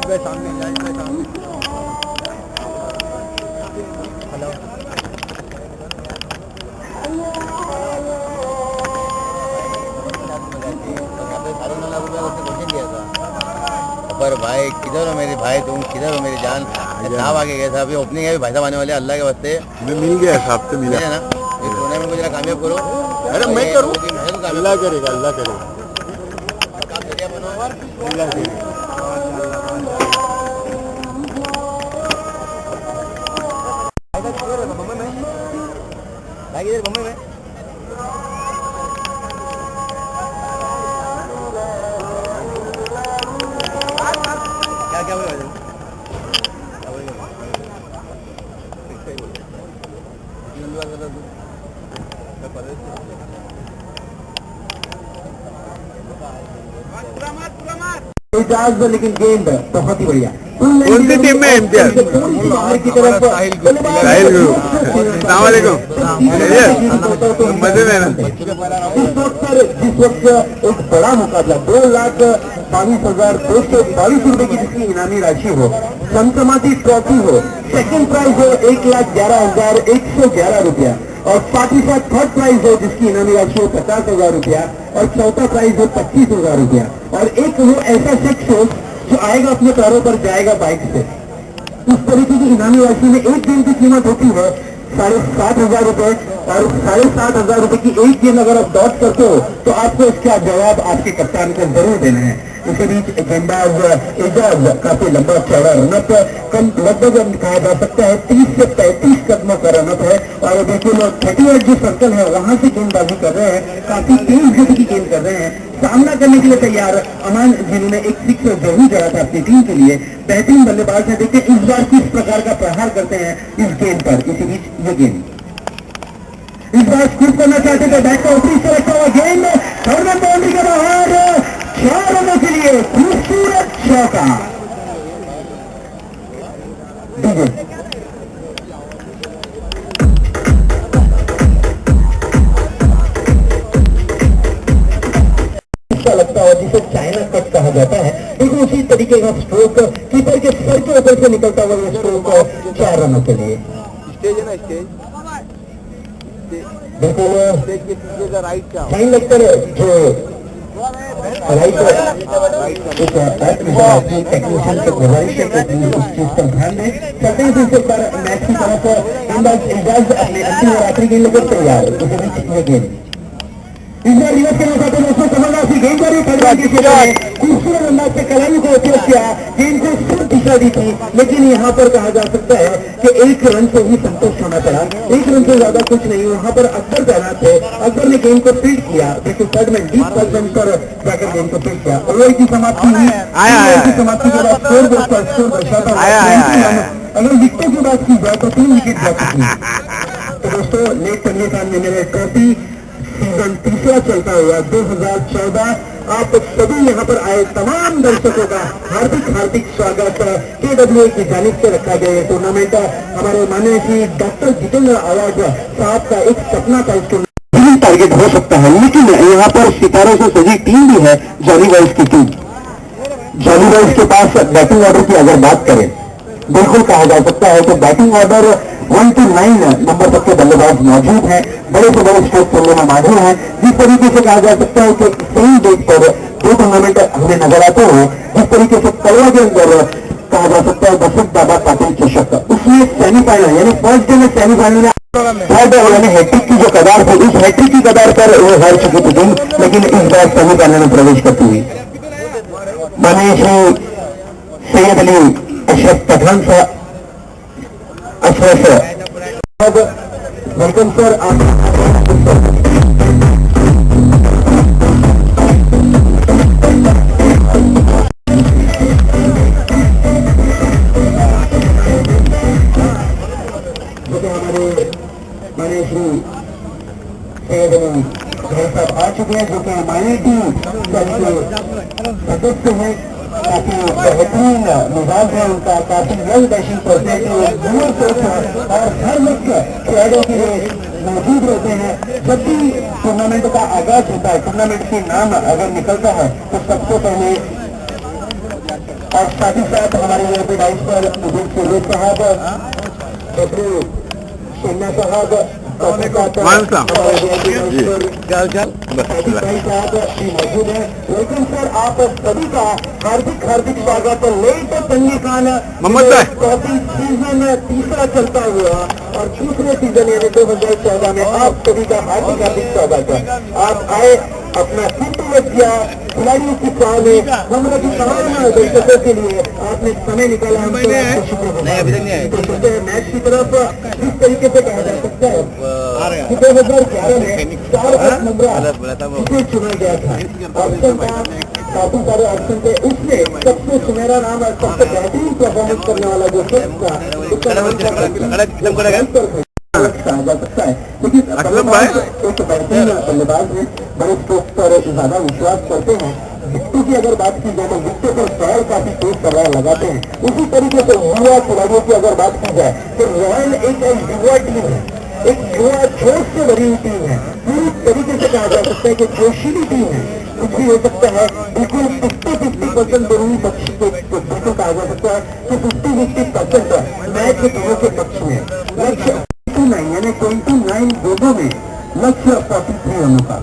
पे सामने हेलो पर भाई किधर हो मेरे भाई, तुम किधर हो मेरी जान? साहब आगे गए था, अभी ओपनिंग है, भाई साहब आने वाले, अल्लाह के वास्ते मैं मिल गया साहब से, मिला ना। इस टूर्नामेंट को जरा कामयाब करो। अरे मैं करूँ, अल्लाह करेगा, अल्लाह करेगा। बम्बई में क्या क्या बोला? इजाज लेकिन गेंद बहुत ही बढ़िया। कौन सी टीम में इम्तियाज? की तरफ साहिल गुरु। अस्सलाम वालेकुम। मजे में ना। जिस वक्त एक बड़ा मुकाबला 2,22,222 रुपए की जिसकी इनामी राशि हो, संक्रमाती ट्रॉफी हो, सेकंड प्राइज हो 1,11,111 रुपया और साथ ही साथ थर्ड प्राइज हो जिसकी इनामी राशि हो 50,000 रुपया और चौथा प्राइज हो 25,000 रुपया और एक वो ऐसा शख्स हो जो आएगा अपने पैरों पर जाएगा बाइक से। इस तरीके की इनामी राशि में एक दिन की कीमत होती है 7,500 रुपए और 7,500 रुपए की एक दिन अगर आप डॉट करते हो तो आपको इसका जवाब आपके कप्तान को जरूर देना है। इसी बीच गेंदबाज एजाज काफी लंबा चौड़ा रनअप कम लगभग कहा जा सकता है 30 से 35 कदमों का रनअप है और बिल्कुल 38 जो सर्कल है वहां से गेंदबाजी कर रहे हैं, काफी तेज गति की गेंद कर रहे हैं, सामना करने के लिए तैयार अमान जिन्होंने एक सिक्स जरूर जड़ा था अपनी टीम के लिए। बेहतरीन बल्लेबाज है, देखते हैं इस बार किस प्रकार का प्रहार करते हैं इस गेंद पर। इसी बीच ये गेंद इस बार स्कूप करना चाहते थे, बैट का ऊपरी से रखा हुआ गेंद थर्ड बाउंड्री के बाहर 4 रनों के लिए खूबसूरत चौका। लगता है जिसे चाइना कट कहा जाता है, लेकिन उसी तरीके का स्ट्रोक कीपर के सर के ऊपर से निकलता हुआ ये स्ट्रोक 4 रनों के लिए। स्टेज है ना, स्टेज बिल्कुल साइन लगता है जो राइट टेक्नीशियन से गुजारिश है कि उस चीज का ध्यान दें। चलते हैं दूसरे पर मैच की तरफ। गेंदबाज एजाज अपने अंतिम और आखिरी गेंद लेकर तैयार। गेंद इस बार रिवर्स करना चाहते हैं, उसमें कमलनाथ गेंद जारी खूबसूरत अंदाज से कलाई को उपयोग किया, गेंद को शुद्ध दिशा दी थी, लेकिन यहाँ पर कहा जा सकता है कि एक रन से ही संतोष होना पड़ा, एक रन से ज्यादा कुछ नहीं। वहाँ पर अकबर तैनात थे, अकबर ने गेंद को फील्ड किया, बिल्कुल थर्ड में डीप थर्ड रन पर जाकर गेंद को फील्ड किया। ओवर की समाप्ति हुई, समाप्ति के बाद स्कोर दर्शाता अगर विकेटों की बात की जाए तो 3 विकेट जा चुकी। तो दोस्तों लेट करिए सामने मेरे ट्रॉफी सीजन तीसरा चलता हुआ 2014। आप सभी यहाँ पर आए तमाम दर्शकों का हार्दिक हार्दिक स्वागत KWA की जानिब से रखा गया है। टूर्नामेंट हमारे माननीय श्री डॉक्टर जितेंद्र आवाज साहब का एक सपना था, इस टूर्नामेंट टारगेट हो सकता है, लेकिन यहाँ पर सितारों से सजी टीम भी है जॉनी बॉयज की टीम। जॉनी बॉयज के पास बैटिंग ऑर्डर की अगर बात करें, बिल्कुल कहा जा सकता है कि बैटिंग ऑर्डर 1 to 9 नंबर तक के बल्लेबाज मौजूद हैं, बड़े से बड़े स्ट्रोक खेलने में माहिर हैं। जिस तरीके से कहा जा सकता है कि सेम डेट पर 2 टूर्नामेंट हमें नजर आते हैं, जिस तरीके से कलवा के अंदर कहा जा सकता है बसंत बाबा पाटिल चषक, उसमें सेमीफाइनल यानी फर्स्ट डे में सेमीफाइनल में थर्ड यानी हैट्रिक की जो कगार थी, उस हैट्रिक की कगार पर वो हार चुकी थी टीम, लेकिन इस बार सेमीफाइनल में प्रवेश करती हुई माननीय श्री सैयद अली अशरफ पठान साहब, वेलकम सर। हमारे श्री सैयद अली साहब आ चुके हैं, जो कि माइनॉरिटी सदस्य हैं, काफी बेहतरीन मिजाज है उनका, काफी वेल बैशिंग पर्सनैलिटी और हर वक्त खिलाड़ियों के लिए मौजूद रहते हैं। जब भी टूर्नामेंट का आगाज होता है, टूर्नामेंट के नाम अगर निकलता है तो सबसे पहले और साथ ही साथ हमारे यहाँ पे डाइस पर मुझे साहब, सोना साहब, मौजूद है। लेकिन सर आप सभी का हार्दिक हार्दिक स्वागत है। लेट संगीकान सीजन तीसरा चलता हुआ और दूसरे सीजन यानी 2014 में आप सभी का हार्दिक हार्दिक स्वागत है। आप आए अपना फुटवर्क किया खिलाड़ियों की चाह में हम लोग की तमाम दर्शकों के लिए आपने समय निकाला, हम आपको शुक्रिया। तो चलते हैं मैच की तरफ। जिस तरीके से कहा जा सकता है कि 2011 में 4 नंबर इसे चुना गया था ऑप्शन का, काफी सारे ऑप्शन थे, उसमें सबसे सुनहरा नाम और सबसे बेहतरीन परफॉर्मेंस करने वाला जो शख्स था उसका नाम जा सकता है। लेकिन एक बेहतरीन बल्लेबाज है, बड़े स्ट्रोक्स पर ज्यादा विश्वास करते हैं। विकेटों की अगर बात की जाए तो विकेटों पर पैर काफी तेज कर रहा लगाते हैं। उसी तरीके से युवा खिलाड़ियों की अगर बात की जाए तो रॉयल एक युवा टीम है, एक युवा जोश से भरी हुई टीम है। पूरी तरीके से कहा जा सकता है कि जोशीली टीम है, कुछ भी हो सकता है। बिल्कुल 50-50% दोनों पक्ष बिल्कुल कहा जा सकता है कि 50-50% मैच के दोनों के पक्ष में। लक्ष्य 29 यानी 29 गेंदों में लक्ष्य 43 रनों का।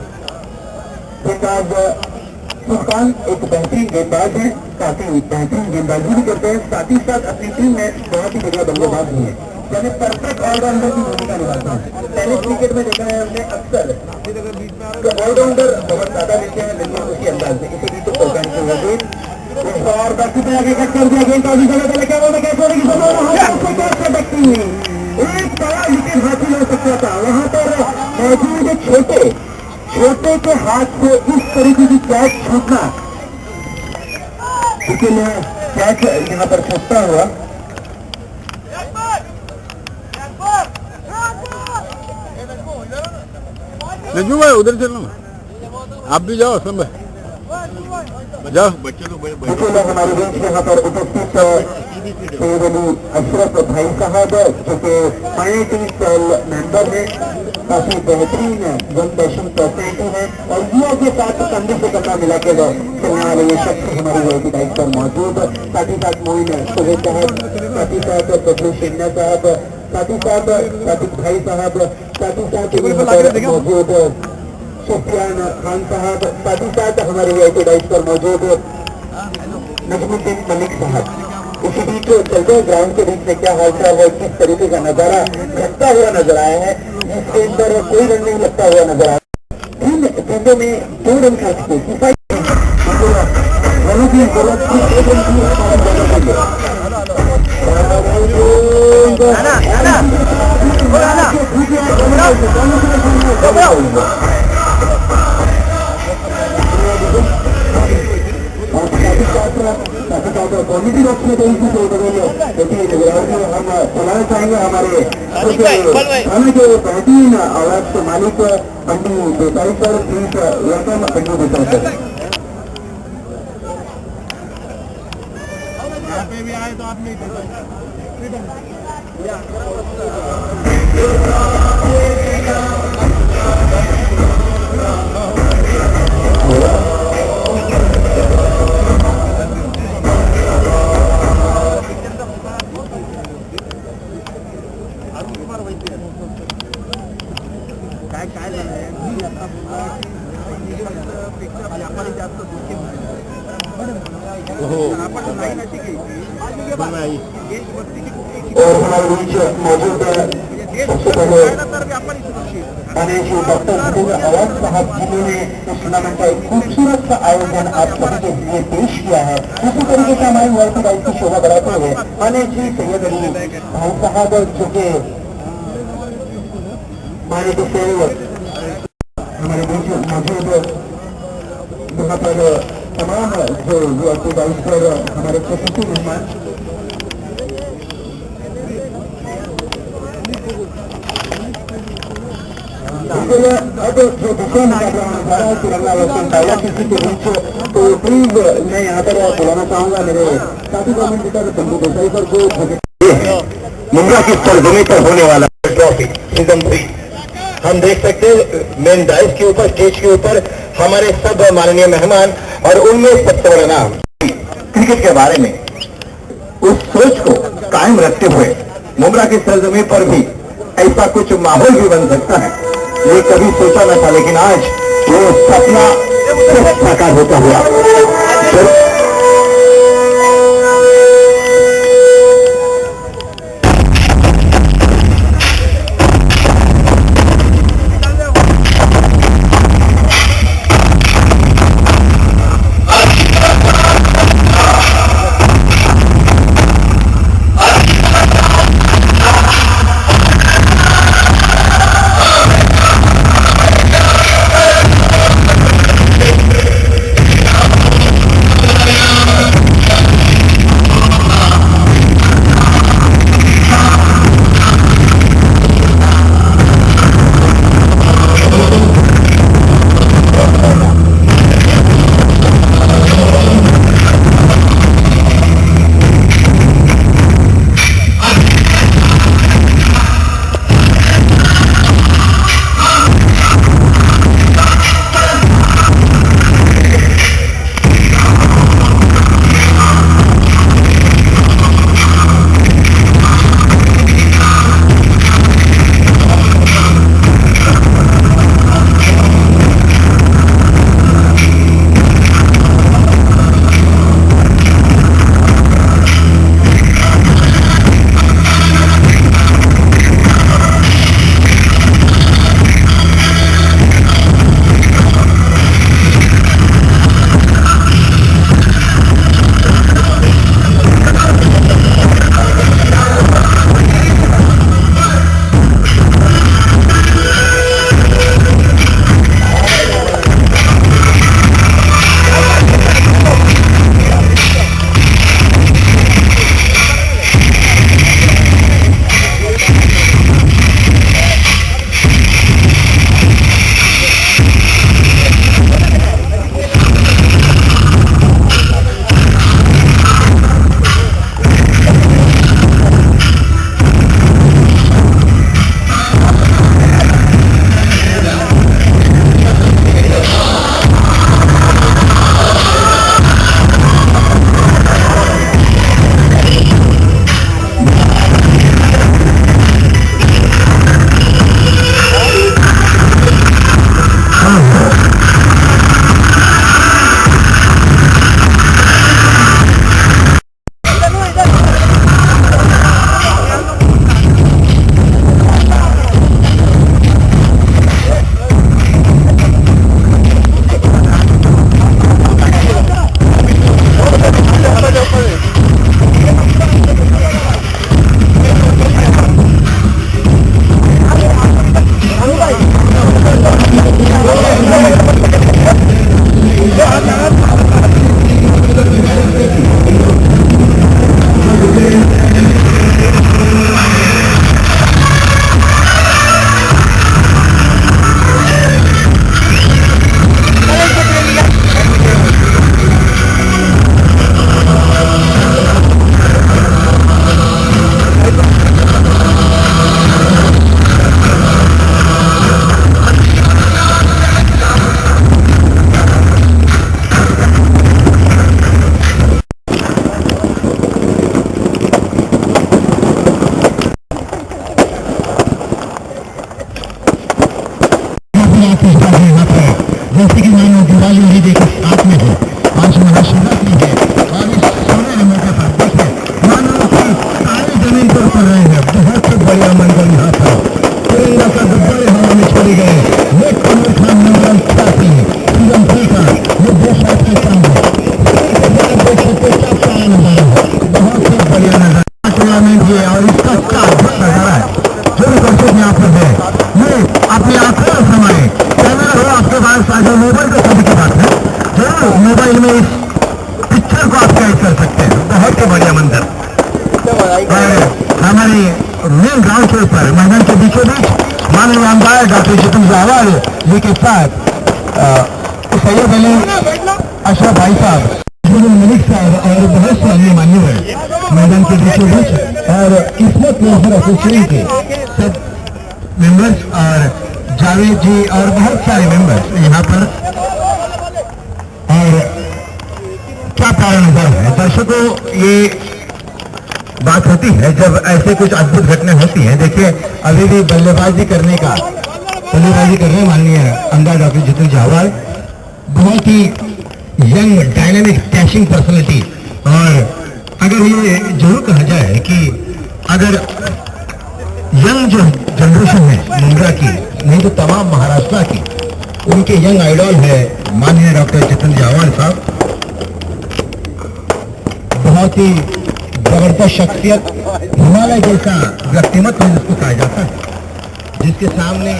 सुल्तान एक बेहतरीन गेंदबाज है, काफी बेहतरीन गेंदबाजी भी करते हैं, साथ ही साथ अपनी टीम में बहुत ही बढ़िया बल्लेबाज भी है, यानी परफेक्ट ऑलराउंडर की भूमिका निभाते हैं। टेनिस क्रिकेट में देखा है हमने अक्सर ऑलराउंडर बहुत ज्यादा लेते हैं, लेकिन उसी अंदाज में इसी बीच सुल्तान की हो गई और बाकी पे आगे कट कर दिया। गेंद काफी जगह पे क्या बोलते कैसे होने की एक बड़ा विकेट हासिल हो सकता था। वहां पर मौजूद छोटे के हाथ से इस तरीके की कैच छूटना, लेकिन कैच यहाँ पर छूटता हुआ नजू भाई उधर चलो, आप भी जाओ असलम भाई जाओ। बच्चे लोग हमारे बीच यहाँ पर उपस्थित अशरफ भाई साहब जो कि फाइनेंशियल सेल मेंबर है, काफी बेहतरीन वन बैटिंग पर्सनैलिटी है और युवा के साथ कंधे से कंधा मिला के चलने वाले ये शख्स हमारे वर्ल्ड डाइट पर मौजूद। साथ ही साथ मोइन सुबह साहब, साथ ही साथ बबलू सिन्हा साहब, साथ ही साथ सादिक भाई साहब, साथ ही साथ मौजूद सुफियान खान साहब, साथ ही साथ हमारे वर्ल्ड डाइट पर मौजूद नजमुद्दीन मलिक साहब। इसी बीच चलते ग्राउंड के बीच में क्या हालचाल है, किस तरीके का नजारा घटता हुआ नजर आया है, जिसके अंदर कोई रन नहीं लगता हुआ नजर आया। 3 गेंदों में 2 रन खा चुके क्वालिटी बॉक्स में तो इसी हम चलाना चाहेंगे हमारे थाने के बेहतरीन आवाज के मालिक Bandu Desai sir, please welcome Bandu Desai sir. यहाँ पे भी आए तो आप नहीं और हमारे बीच मौजूद सबसे पहले डॉक्टर अवाज साहब जिन्होंने इस टूर्नामेंट का एक खूबसूरत सा आयोजन आप सभी के लिए पेश किया है। उसी तरीके से हमारी वर्ल्ड डाइट की शोभा बढ़ाते हुए माने जी सैयद अली भाई साहब जो के माने तो हमारे बीच मौजूद यहाँ पर तमाम जो वर्ल्ड डाइट पर हमारे प्रसिद्ध मेहमान अब जो विषय निकाला तिरंगा वर्षन किसी के बीच, तो प्लीज मैं यहाँ पर बुलाना चाहूंगा मेरे साथी कमेंटेटर बंडू देसाई सर को। मुंबई की सरजमी पर होने वाला ट्रॉफी सीजन 3 हम देख सकते हैं मेन डाइस के ऊपर, स्टेज के ऊपर हमारे सब माननीय मेहमान और उनमें सबसे बड़ा नाम क्रिकेट के बारे में सोच को कायम रखते हुए मुमरा की सरजमी पर भी ऐसा कुछ माहौल भी बन सकता है, ये कभी सोचा न था। लेकिन आज वो सपना साकार होता हुआ जैसे कि मानो दिवाली ही देखो साथ में हो, आज महाशिवरात्रि है और इस सोने मौके पर देखिए मानो कि सारी जमीन पर पड़ रहे हैं। बहुत ही बढ़िया मंजर यहाँ था। तिरंगा का बड़े हवा में चले गए। एक कमर खान मंगल ख्याति सुगम फीका ये देश आपके सामने देख सकते क्या प्यारा नजारा है। बहुत ही बढ़िया नजारा टूर्नामेंट ये और इसका क्या अद्भुत नजारा है जो भी दर्शक यहाँ पर है। ये अपनी आंखों में समाये कैमरा हो आपके पास अगर मोबाइल को सभी की बात है जरूर मोबाइल में इस पिक्चर को आप कैद कर सकते हैं। बहुत ही बढ़िया मंदिर हमारे मेन ग्राउंड के ऊपर मैदान के बीचों बीच माननीय अंपायर डॉक्टर जितेंद्र अहवाल जी के साथ सैयद अली अशरफ भाई साहब, मलिक साहब और बहुत से अन्य मान्यवर मैदान के बीचों बीच और किस्मत वेलफेयर एसोसिएशन के सब मेंबर्स और जावेद जी और बहुत सारे मेंबर्स यहाँ पर। और क्या प्यारा नजर है दर्शकों, ये बात होती है जब ऐसे कुछ अद्भुत घटना होती है। देखिए अभी भी बल्लेबाजी करने माननीय अंदाज डॉक्टर जितेंद्र जावाल, बहुत ही यंग डायनामिक कैचिंग पर्सनैलिटी। और अगर ये जरूर कहा जाए कि अगर यंग जो जनरेशन है मुंद्रा की, नहीं तो तमाम महाराष्ट्र की, उनके यंग आइडॉल है माननीय डॉक्टर जितेंद्र जावाल साहब। बहुत ही जबरदस्त शख्सियत, हिमालय जैसा व्यक्तिमत्व जिसको कहा जाता है, जिसके सामने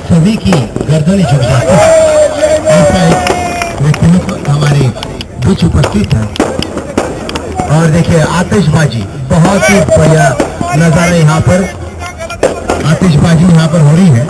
सभी की गर्दनें झुक जाती है, ऐसा एक व्यक्तिमत्व हमारे बीच उपस्थित है। और देखिए आतिशबाजी, बहुत ही बढ़िया नजारा यहाँ पर, आतिशबाजी यहाँ पर हो रही है।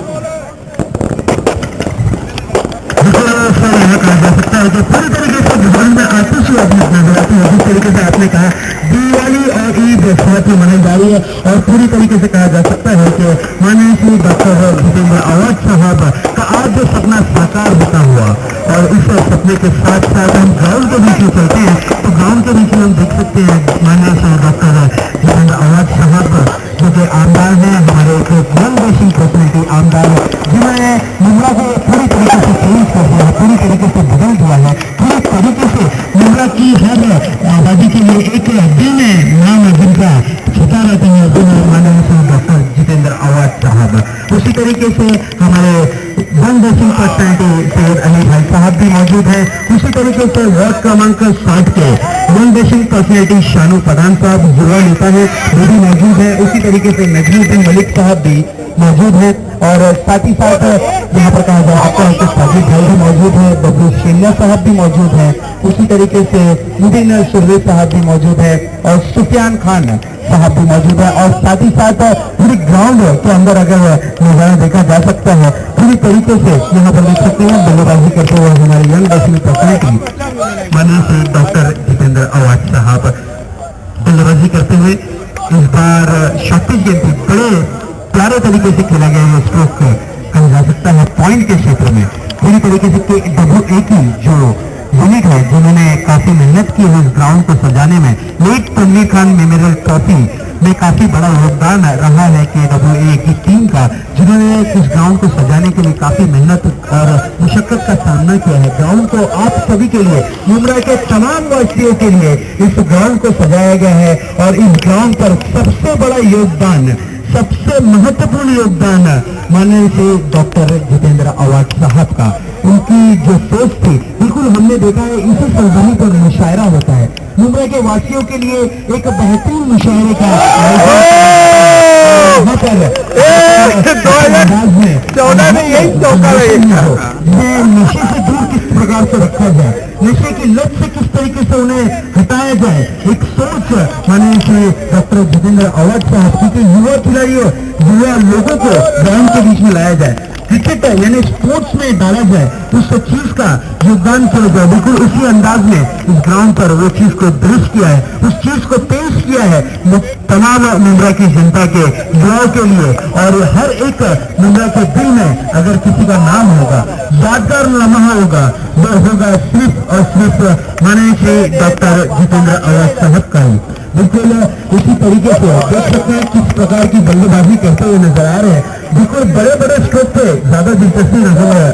यहाँ कहा जा सकता है कि पूरी तरीके से घर में आतिशबाजी नजर आती है। जिस तरीके से आपने कहा दिवाली और ईद साथ ही मनाई जा रही है, और पूरी तरीके से कहा जा सकता है कि माननीय श्री डॉक्टर जितेंद्र आवाज साहब का आज जो सपना साकार होता हुआ, और इस सपने के साथ साथ हम ग्राउंड के बीच में चलते हैं तो ग्राउंड के बीच में हम देख सकते हैं माननीय श्री डॉक्टर जितेंद्र आवाज साहब जो कि आमदार है, हमारे एक यंग बेसिंग पर्सनैलिटी आमदार, जिन्होंने मुंद्रा को पूरी तरीके से चेंज कर दिया है, पूरी तरीके से बदल दिया है, पूरी तरीके से मुंद्रा की हर आबादी के लिए एक दिन नाम जिनका छुटा रहता है, वो माननीय श्री डॉक्टर जितेंद्र आवाज साहब। उसी तरीके से हमारे young basin personality Syed Ali भाई साहब भी मौजूद है। उसी तरीके से वार्ड क्रमांक 60 के यंग बेसिंग पर्सनैलिटी शानू प्रधान साहब युवा नेता है, वो भी मौजूद है। उसी तरीके से नजमुद्दीन मलिक साहब भी मौजूद है, और साथ ही साथ यहाँ पर कहा जा सकता है कि साजिद भाई भी मौजूद है, बब्बू शेनिया साहब भी मौजूद है। उसी तरीके से मुदीन सुरवे साहब भी मौजूद है, और सुफियान खान साहब भी मौजूद है। और साथ ही साथ पूरी ग्राउंड के अंदर अगर नजारा देखा जा सकता है, पूरी तरीके से यहाँ पर देख सकते हैं बल्लेबाजी करते हुए हमारे यंग बेसिंग पर्सनैलिटी माननीय श्री डॉक्टर जितेंद्र आवाज साहब बल्लेबाजी करते हुए। इस बार शॉर्टेज गेम भी बड़े प्यारे तरीके से खेला गया है, स्ट्रोक कहा जा सकता है पॉइंट के क्षेत्र में। पूरी तरीके से WA की जो यूनिट है, जिन्होंने काफी मेहनत की है इस ग्राउंड को सजाने में, late Tanvir Khan memorial trophy में काफी बड़ा योगदान रहा है KWA की टीम का, जिन्होंने इस ग्राउंड को सजाने के लिए काफी मेहनत और मुशक्कत का सामना किया है। ग्राउंड को आप सभी के लिए, मुंद्रा के तमाम वासियों के लिए इस ग्राउंड को सजाया गया है, और इस ग्राउंड पर सबसे बड़ा योगदान, सबसे महत्वपूर्ण योगदान माननीय श्री डॉक्टर जितेंद्र आवाज साहब का। उनकी जो सोच थी, बिल्कुल हमने देखा है इसी सरजमी पर मुशायरा होता है। मुंद्रा के वासियों के लिए एक बेहतरीन मुशायरे का नशे से दूर किस प्रकार से रखा जाए, नशे की लत से किस तरीके से उन्हें हटाया जाए, एक सोच माननीय श्री डॉक्टर जितेंद्र आवाज साहब, क्योंकि युवा खिलाड़ियों, युवा लोगों को ग्राउंड के बीच में लाया जाए, क्रिकेट यानी स्पोर्ट्स में डाला जाए, उस चीज का योगदान किया जाए। बिल्कुल उसी अंदाज में इस ग्राउंड पर वो चीज को दुरुस्त किया है, उस चीज को पेश किया है तमाम मुंद्रा की जनता के, युवाओं के लिए। और हर एक मुंद्रा के दिल में अगर किसी का नाम होगा, यादगार लम्हा होगा, वो होगा सिर्फ और सिर्फ माननीय श्री डॉक्टर जितेंद्र आवाज साहब का ही। बिल्कुल उसी तरीके से देख सकते हैं किस प्रकार की बल्लेबाजी करते हुए नजर आ रहे हैं। बिल्कुल बड़े बड़े स्ट्रोक पे ज्यादा दिलचस्पी नजर है,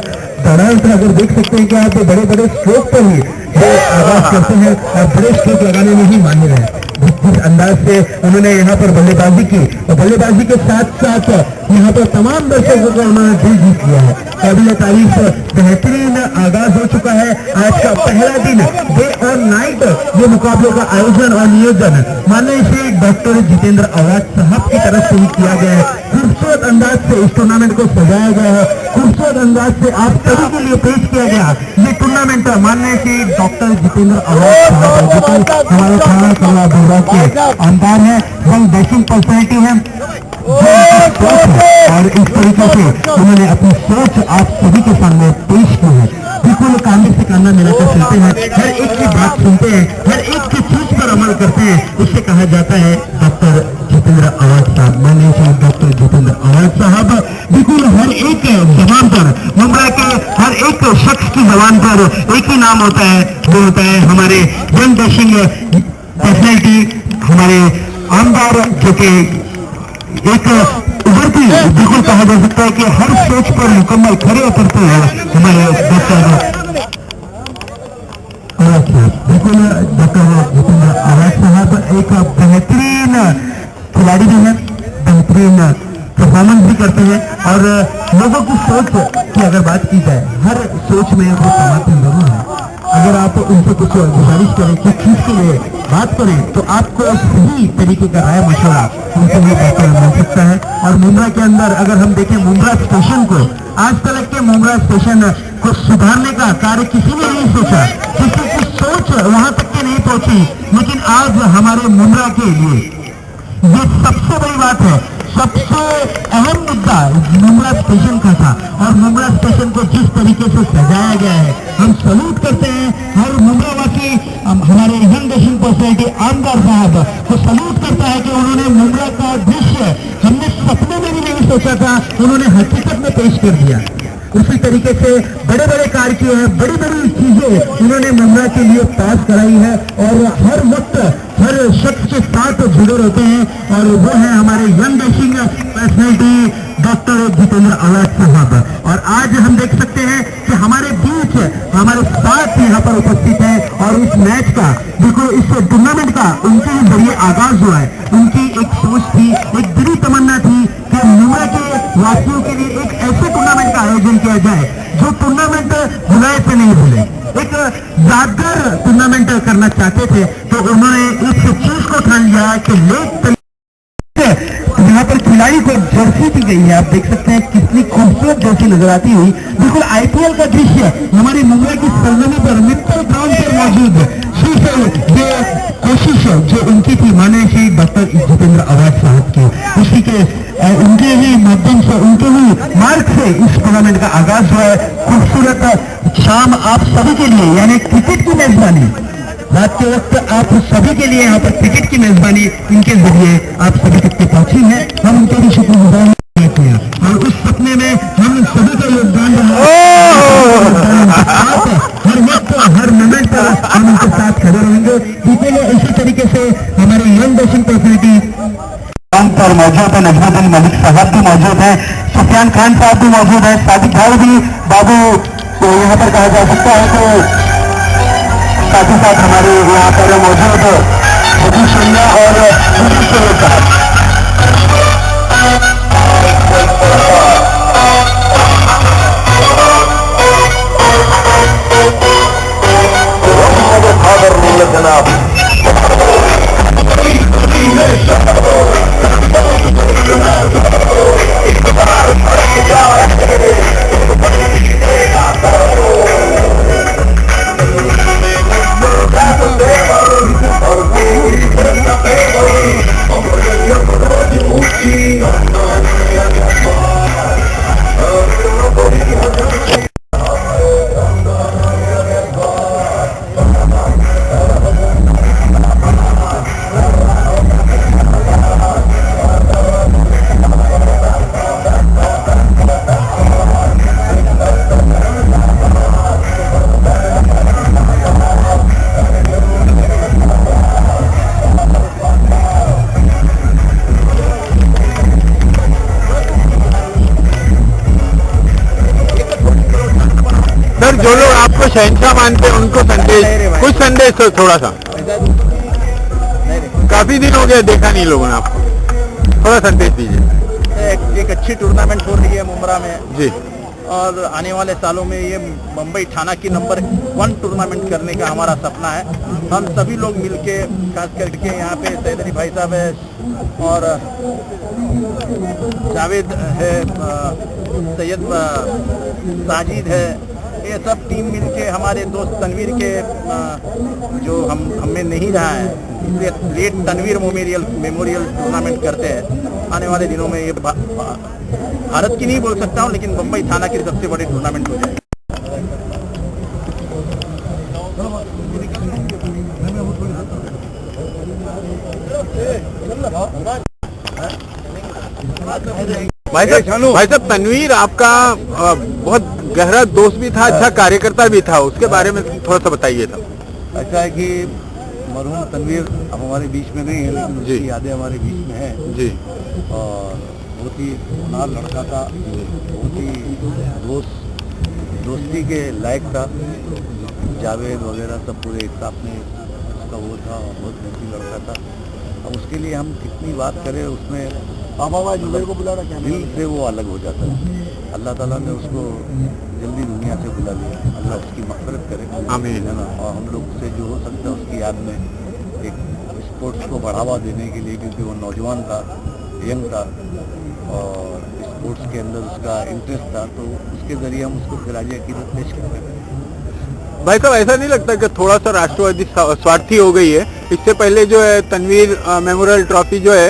अगर देख सकते हैं कि आप बड़े बड़े स्ट्रोक पर ही आगाज करते हैं और बड़े स्ट्रोक लगाने में ही माहिर है। जिस अंदाज से उन्होंने यहाँ पर बल्लेबाजी की, और बल्लेबाजी के साथ साथ यहाँ पर तमाम दर्शकों को उन्होंने दिल जीत लिया है। काबिल तारीफ बेहतरीन आगाज हो चुका है। आज का पहला दिन डे और नाइट ये मुकाबलों का आयोजन और नियोजन माननीय श्री डॉक्टर जितेंद्र आवाज साहब की तरफ से ही किया गया है। खूबसूरत अंदाज से इस टूर्नामेंट को सजाया गया है, खूबसूरत अंदाज से आप सभी के लिए पेश किया गया ये टूर्नामेंट माननीय श्री डॉक्टर जितेंद्र आवाज साहब हमारे थाना कला बोरा के अंदाज है, यंग बेसिंग पर्सनैलिटी है, और इस तरीके से उन्होंने अपनी सोच आप सभी के सामने पेश की है। बिल्कुल कांधे से कांधा मिलाकर चलते हैं, हर एक की बात सुनते हैं, हर एक की चीज पर अमल करते हैं। उससे कहा जाता है डॉक्टर जितेंद्र आवाज साहब, माननीय डॉक्टर जितेंद्र आवाज साहब बिल्कुल हर एक जबान पर, मुंद्रा के हर एक शख्स की जबान पर एक ही नाम होता है, वो होता है हमारे यंग बेसिंग पर्सनैलिटी, हमारे आमदार जो कि एक उभरती बिल्कुल कहा जा सकता है कि हर सोच पर मुकम्मल खड़े उतरते हैं हमारे डॉक्टर बिल्कुल डॉक्टर जितेंद्र आवाज साहब एक बेहतरीन खिलाड़ी भी है, बेहतरीन परफॉर्मेंस भी करते हैं और लोगों की सोच की अगर बात की जाए हर सोच में वो समर्थन जरूर है। अगर आप उनसे कुछ गुजारिश करें कुछ चीज के लिए बात करें तो आपको सही तरीके का राय मशवरा उनसे भी बेहतर मिल सकता है। और मुंद्रा के अंदर अगर हम देखें मुंद्रा स्टेशन को आज तक के मुंद्रा स्टेशन को सुधारने का कार्य किसी ने नहीं सोचा, किसी की सोच वहां तक के नहीं पहुंची, लेकिन आज हमारे मुंद्रा के लिए ये सबसे बड़ी बात है। सबसे अहम मुद्दा मुंद्रा स्टेशन का था और मुंद्रा स्टेशन को जिस तरीके से सजाया गया है हम सलूट करते हैं। हर मुंद्रा वासी हमारे यंग नेशन पर्सनैलिटी आमदार साहब को सलूट करता है कि उन्होंने मुंद्रा का दृश्य हमने सपने में भी नहीं सोचा था, उन्होंने हकीकत में पेश कर दिया। उसी तरीके से बड़े बड़े कार्य किए हैं, बड़ी बड़ी चीजें उन्होंने मुंद्रा के लिए पास कराई है और हर वक्त हर शख्स के साथ जुड़े रहते हैं और वो है हमारे young nation personality doctor Jitendra आवाज साहब। और आज हम देख सकते हैं कि हमारे बीच हमारे साथ यहाँ पर उपस्थित है और इस मैच का बिल्कुल इस टूर्नामेंट का उनके ही जरिए आगाज हुआ है। उनकी एक सोच थी, एक दिली तमन्ना थी कि मुंद्रा के वासियों के लिए एक ऐसे टूर्नामेंट का आयोजन किया जाए जो टूर्नामेंट भुलाए से नहीं भूले, एक यादगार टूर्नामेंट करना चाहते थे। तो उन्होंने इस चीज को ठान लिया कि लेक यहाँ पर खिलाड़ी को जर्सी दी गई है, आप देख सकते हैं कितनी खूबसूरत जर्सी नजर आती हुई। बिल्कुल आईपीएल का दृश्य हमारी मुंबई की सरजमी पर मित्तल ग्राउंड पर मौजूद सिर्फ ये कोशिश जो उनकी थी माने श्री डॉक्टर जितेंद्र आवाज साहब की, उसी के उनके ही माध्यम से उनके ही मार्ग से इस टूर्नामेंट का आगाज हुआ है। खूबसूरत शाम आप सभी के लिए यानी क्रिकेट की मेजबानी रात के वक्त आप सभी के लिए यहाँ पर क्रिकेट की मेजबानी इनके जरिए आप सभी तक पहुंची है, हम उनके भी शुक्रगुजार करते हैं। और उस सपने में हम सभी का योगदान हर वक्त हर मोमेंट पर हम उनके साथ खड़े रहेंगे। बीतेंगे इसी तरीके से हमारे यंग नेशन पर्सनैलिटी पर मौजूद है, नजमुद्दीन मलिक साहब भी मौजूद है, सुफियान खान साहब भी मौजूद है, सादिक भाई भी बाबू तो यहाँ पर कहा जा सकता है कि साथ ही साथ हमारे यहाँ पर मौजूद सतीश शर्मा और साहब। जो लोग आपको शहंशाह मानते हैं उनको संदेश, कुछ संदेश तो थोड़ा सा, काफी दिन हो गया देखा नहीं लोगों ने आपको, थोड़ा संदेश दीजिए। एक अच्छी टूर्नामेंट हो रही है मुंद्रा में जी और आने वाले सालों में ये मुंबई थाना की नंबर 1 टूर्नामेंट करने का हमारा सपना है। हम सभी लोग मिलके खास करके यहाँ पे सैयद अली भाई साहब है और जावेद है, सैयद साजिद है, ये सब टीम मिलके हमारे दोस्त तनवीर के जो हमें नहीं रहा है इसलिए लेट तनवीर मेमोरियल टूर्नामेंट करते हैं। आने वाले दिनों में ये भारत की नहीं बोल सकता हूँ लेकिन मुंबई थाना की सबसे बड़ी टूर्नामेंट हो जाए। भाई साहब तनवीर आपका बहुत गहरा दोस्त भी था, अच्छा कार्यकर्ता भी था, उसके बारे में थोड़ा सा बताइए था। ऐसा है कि मरहूम तनवीर अब हमारे बीच में नहीं है, लेकिन जी। उसकी यादें हमारे बीच में हैं। जी और बहुत ही होनहार लड़का था, बहुत ही दोस्ती के लायक था। जावेद वगैरह सब पूरे स्टाफ में उसका वो था, बहुत बेहतरीन लड़का था। अब उसके लिए हम कितनी बात करें, उसमें जुबैर को बुला रहा, दिल से वो अलग हो जाता है। अल्लाह ताला ने उसको जल्दी दुनिया से बुला लिया, अल्लाह उसकी मग़फ़िरत करे, आमीन। है ना। और हम लोग से जो हो सकता है उसकी याद में एक स्पोर्ट्स को बढ़ावा देने के लिए, क्योंकि वो नौजवान था, यंग था और स्पोर्ट्स के अंदर उसका इंटरेस्ट था, तो उसके ज़रिए हम उसको खिराज अक़ीदत पेश करते हैं। भाई साहब, ऐसा नहीं लगता कि थोड़ा सा राष्ट्रवादी स्वार्थी हो गई है? इससे पहले जो है तनवीर मेमोरियल ट्रॉफी जो है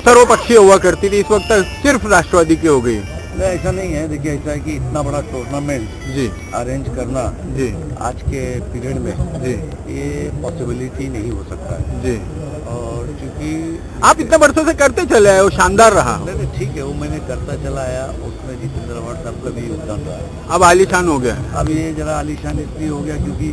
सर्वपक्षीय हुआ करती थी, इस वक्त सिर्फ राष्ट्रवादी की हो गई है। नहीं, ऐसा नहीं है। देखिए, ऐसा है कि इतना बड़ा टूर्नामेंट जी अरेंज करना जी आज के पीरियड में जी ये पॉसिबिलिटी नहीं हो सकता है। जी। और चूंकि आप इतने वर्षों से करते चले आए, वो शानदार रहा। नहीं, ठीक है, वो मैंने करता चला आया, उसमें जितेंद्र अवार्ड साहब का भी योगदान रहा है। अब आलीशान हो गया है। अब ये जरा आलीशान इसलिए हो गया क्योंकि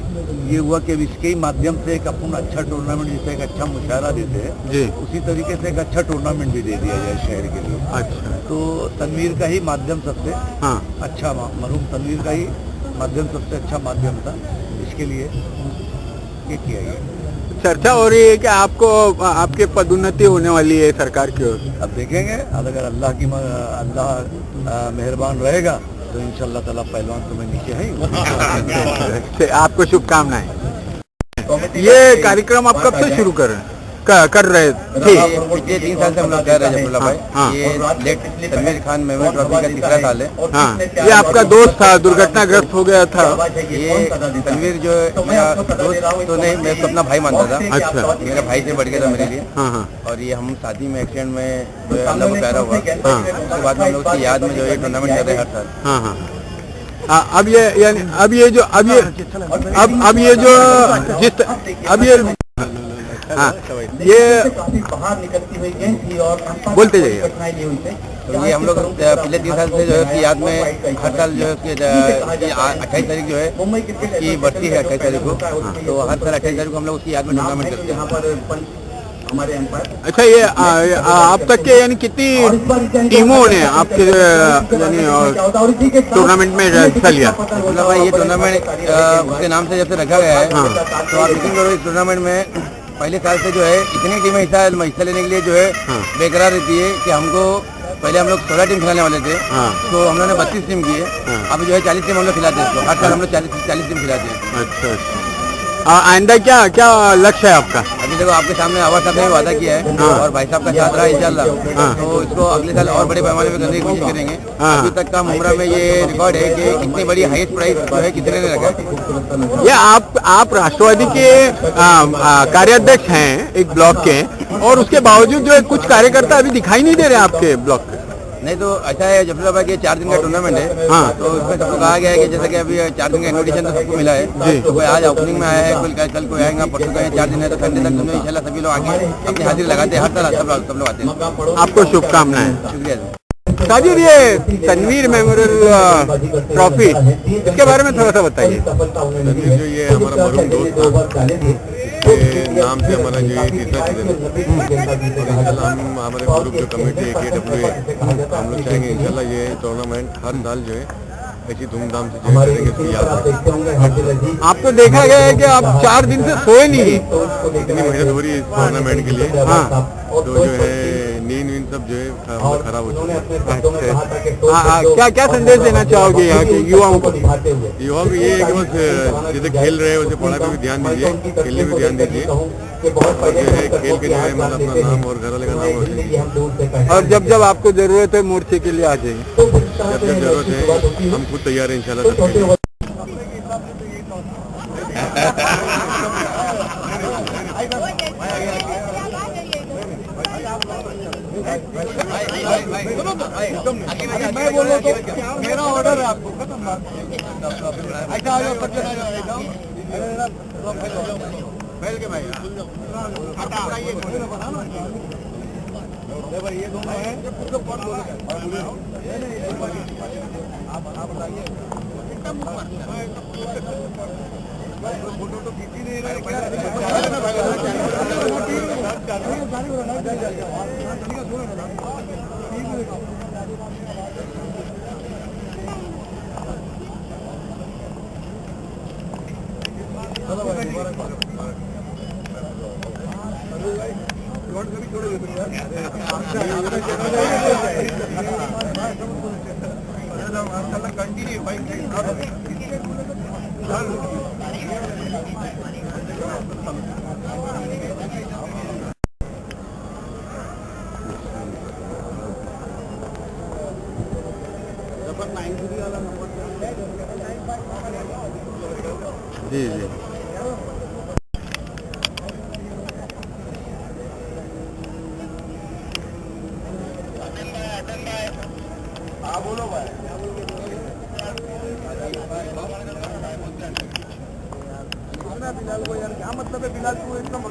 ये हुआ कि अब इसके ही माध्यम से एक अपन अच्छा टूर्नामेंट, जिसे एक अच्छा मुशायरा देते हैं, जी उसी तरीके से एक अच्छा टूर्नामेंट भी दे दिया जाए शहर के लिए। अच्छा। तो तनवीर का ही माध्यम सबसे हाँ अच्छा, मरहूम तनवीर का ही माध्यम सबसे अच्छा माध्यम था, इसके लिए ये किया गया। चर्चा हो रही है कि आपको आपके पदोन्नति होने वाली है सरकार की ओर। अब देखेंगे, अगर अल्लाह मेहरबान रहेगा तो इंशाअल्लाह ताला पहलवान तो मैं नीचे है। आपको शुभकामनाएं। ये कार्यक्रम आप कब से शुरू कर रहे थे? पिछले 3 साल से हम लोग कर रहे हैं जफरुल्लाह भाई। हाँ। ये late Tanvir Khan memorial trophy का तीसरा साल है। हाँ, ये आपका दोस्त था, दुर्घटनाग्रस्त हो गया था। ये तनवीर जो मेरा दोस्त तो नहीं, मैं तो अपना भाई मानता था। अच्छा। मेरा भाई से बढ़ गया था मेरे लिए। हाँ हाँ और ये हम शादी में एक्सीडेंट में जो है अल्लाह को प्यारा हुआ। उसके बाद में हम लोग की याद में जो ये टूर्नामेंट कर रहे हैं हर साल। हाँ हाँ। अब ये यानी अब ये जो हाँ, ये बाहर निकलती हुई गेंद थी और बोलते जाइए। तो ये हम लोग पिछले 3 साल से जो है उसकी याद में हर साल जो है उसकी 28 तारीख जो है उसकी बर्थडे है 28 तारीख को। तो हर साल 28 तारीख को हम लोग उसकी याद में टूर्नामेंट करते हैं। अच्छा, ये अब तक के यानी कितनी टीमों ने आपके यानी टूर्नामेंट में हिस्सा लिया? मतलब भाई, ये टूर्नामेंट उसके नाम से जब से रखा गया है, तो आप यकीन करो इस टूर्नामेंट में पहले साल से जो है इतनी टीमें हिस्सा लेने के लिए जो है बेकरार रहती है कि हमको पहले हम लोग 16 टीम खिलाने वाले थे। तो हम लोगों ने 32 टीम की है। अब जो है 40 टीम हम लोग खिलाते हैं इसको। हर साल हम लोग 40 टीम खिलाते हैं। अच्छा अच्छा। आइंदा क्या लक्ष्य है आपका? अभी देखो, आपके सामने आवाज साहब ने वादा किया है और भाई साहब का साथ रहा इंशाल्लाह, तो इसको अगले साल और बड़े पैमाने पे करने की कोशिश करेंगे। अभी तक का मुमरा में ये रिकॉर्ड है कि कितनी बड़ी हाईएस्ट प्राइस जो है कितने ने रखा। ये आप राष्ट्रवादी के कार्याध्यक्ष हैं एक ब्लॉक के, और उसके बावजूद जो है कुछ कार्यकर्ता अभी दिखाई नहीं दे रहे आपके ब्लॉक पे। नहीं, तो ऐसा है जफरुल्लाह भाई कि 4 दिन का टूर्नामेंट है। हाँ। तो इसमें सबको कहा गया है कि जैसे कि अभी 4 दिन का इन्विटेशन तो सबको मिला है। जी। तो कोई आज ओपनिंग में आया है, कोई कल कोई आएगा, परसों का 4 दिन है, तो संडे तक तुम्हें इंशाल्लाह सभी लोग आगे अपनी हाजिरी लगाते हैं। हर साल सब लोग आते हैं। आपको शुभकामनाएं। शुक्रिया। साजिद, ये तनवीर मेमोरियल ट्रॉफी, इसके बारे में थोड़ा सा बताइए। तनवीर जो ये हमारा मरहूम दोस्त था, के नाम से हमारा जो ये तीसरा सीजन है। इंशाल्लाह हम हमारे ग्रुप जो कमेटी है KWA, हम लोग चाहेंगे इंशाल्लाह ये टूर्नामेंट हर साल जो है ऐसी धूमधाम से जो करेंगे उसकी याद में। आपको देखा गया है कि आप 4 दिन से सोए नहीं। इतनी मेहनत हो रही है इस टूर्नामेंट के लिए। हाँ। तो जो है नींद सब जो है खराब हो चुका है। क्या क्या संदेश देना चाहोगे यहाँ के युवाओं को? युवाओं को ये है कि बस जैसे खेल रहे हैं वैसे पढ़ाई पे भी ध्यान दीजिए, खेलने में ध्यान दीजिए, और जो है खेल के जो है मतलब अपना नाम और घर वाले का नाम रोशन कीजिए। और जब आपको जरूरत है मोर्चे के लिए आ जाइए। जब जरूरत है हम खुद तैयार हैं इंशाल्लाह सबके लिए। मैं बोल रहा हूँ मेरा ऑर्डर है आपको ऐसा आ जाओ, सज्जन आ जाओ, फैल के भाई ये दोनों है। आप बताइए जी जी बिलाल को यार क्या मतलब है बिलाल को एकदम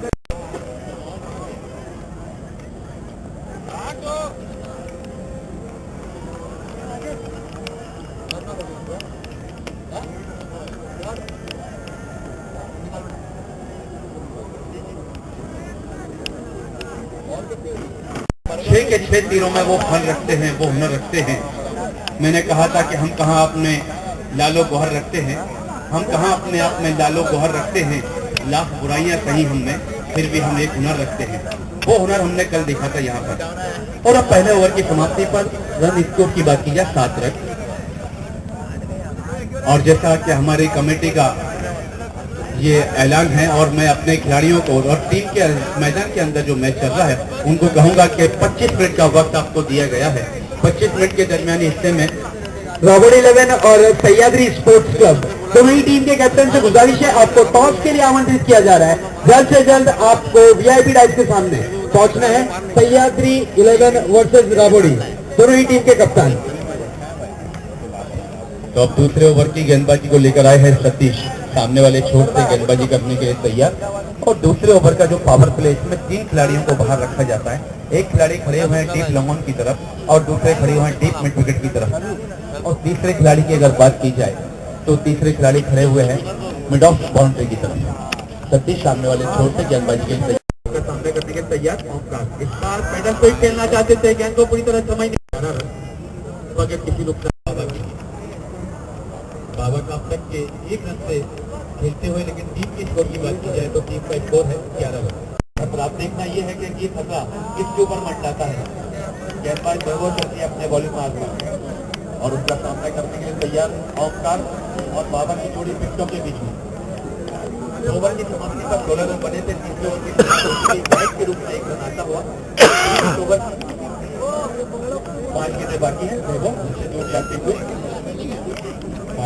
छह के छह तीरों में वो फल रखते हैं, वो हुनर रखते हैं। मैंने कहा था कि हम कहाँ अपने लालो गोहर रखते हैं, हम कहाँ अपने आप में लालो गोहर रखते हैं। लाख बुराइयां सही हमने, फिर भी हम एक हुनर रखते हैं। वो हुनर हमने कल देखा था यहाँ पर। और अब पहले ओवर की समाप्ति पर रन स्कोर की बात की जाए 7 रन। और जैसा कि हमारी कमेटी का ये ऐलान है और मैं अपने खिलाड़ियों को और टीम के मैदान के अंदर जो मैच चल रहा है उनको कहूंगा कि 25 मिनट का वक्त आपको दिया गया है। 25 मिनट के दरमियानी हिस्से में रावड़ी 11 और सह्याद्री स्पोर्ट्स क्लब दोनों ही टीम के कैप्टन से गुजारिश है, आपको टॉस के लिए आमंत्रित किया जा रहा है। जल्द से जल्द आपको वीआईपी डाइस के सामने पहुंचना है। सह्याद्री 11 वर्सेस रावड़ी दोनों ही टीम के कप्तान। तो अब दूसरे ओवर की गेंदबाजी को लेकर आए हैं सतीश, सामने वाले छोर से गेंदबाजी करने के लिए तैयार। और दूसरे ओवर का जो पावर प्ले, इसमें 3 खिलाड़ियों को बाहर रखा जाता है। एक खिलाड़ी खड़े हुए हैं डीप लॉन्ग ऑन की तरफ और दूसरे खड़े हुए हैं डीप मिड विकेट की तरफ। और तीसरे खिलाड़ी की अगर बात की जाए तो तीसरे खिलाड़ी खड़े हुए हैं मिड ऑफ बाउंड्री की तरफ। सतीश सामने वाले छोर से गेंदबाजी के लिए सामने करने के तैयार। इस बार पैडल को खेलना चाहते थे, गेंद को पूरी तरह समझ नहीं किसी नुकसान बाबा का अब तक के 1 रन से खेलते हुए, लेकिन टीम के स्कोर की बात की जाए तो टीम का स्कोर है 11 रन। पर आप देखना ये है कि ये फंसा किसके ऊपर मंडराता है। गेंदबाज बेहोश करती है अपने बॉलिंग मार्ग में और उसका सामना करने के लिए तैयार औकार और बाबा की जोड़ी विकेटों के बीच में। ओवर की समाप्ति पर 16 रन बने थे। तीसरे ओवर की बैट के रूप में 1 रन आता हुआ। ओवर 5 गेंदें बाकी है, उनसे दूर जाते हुए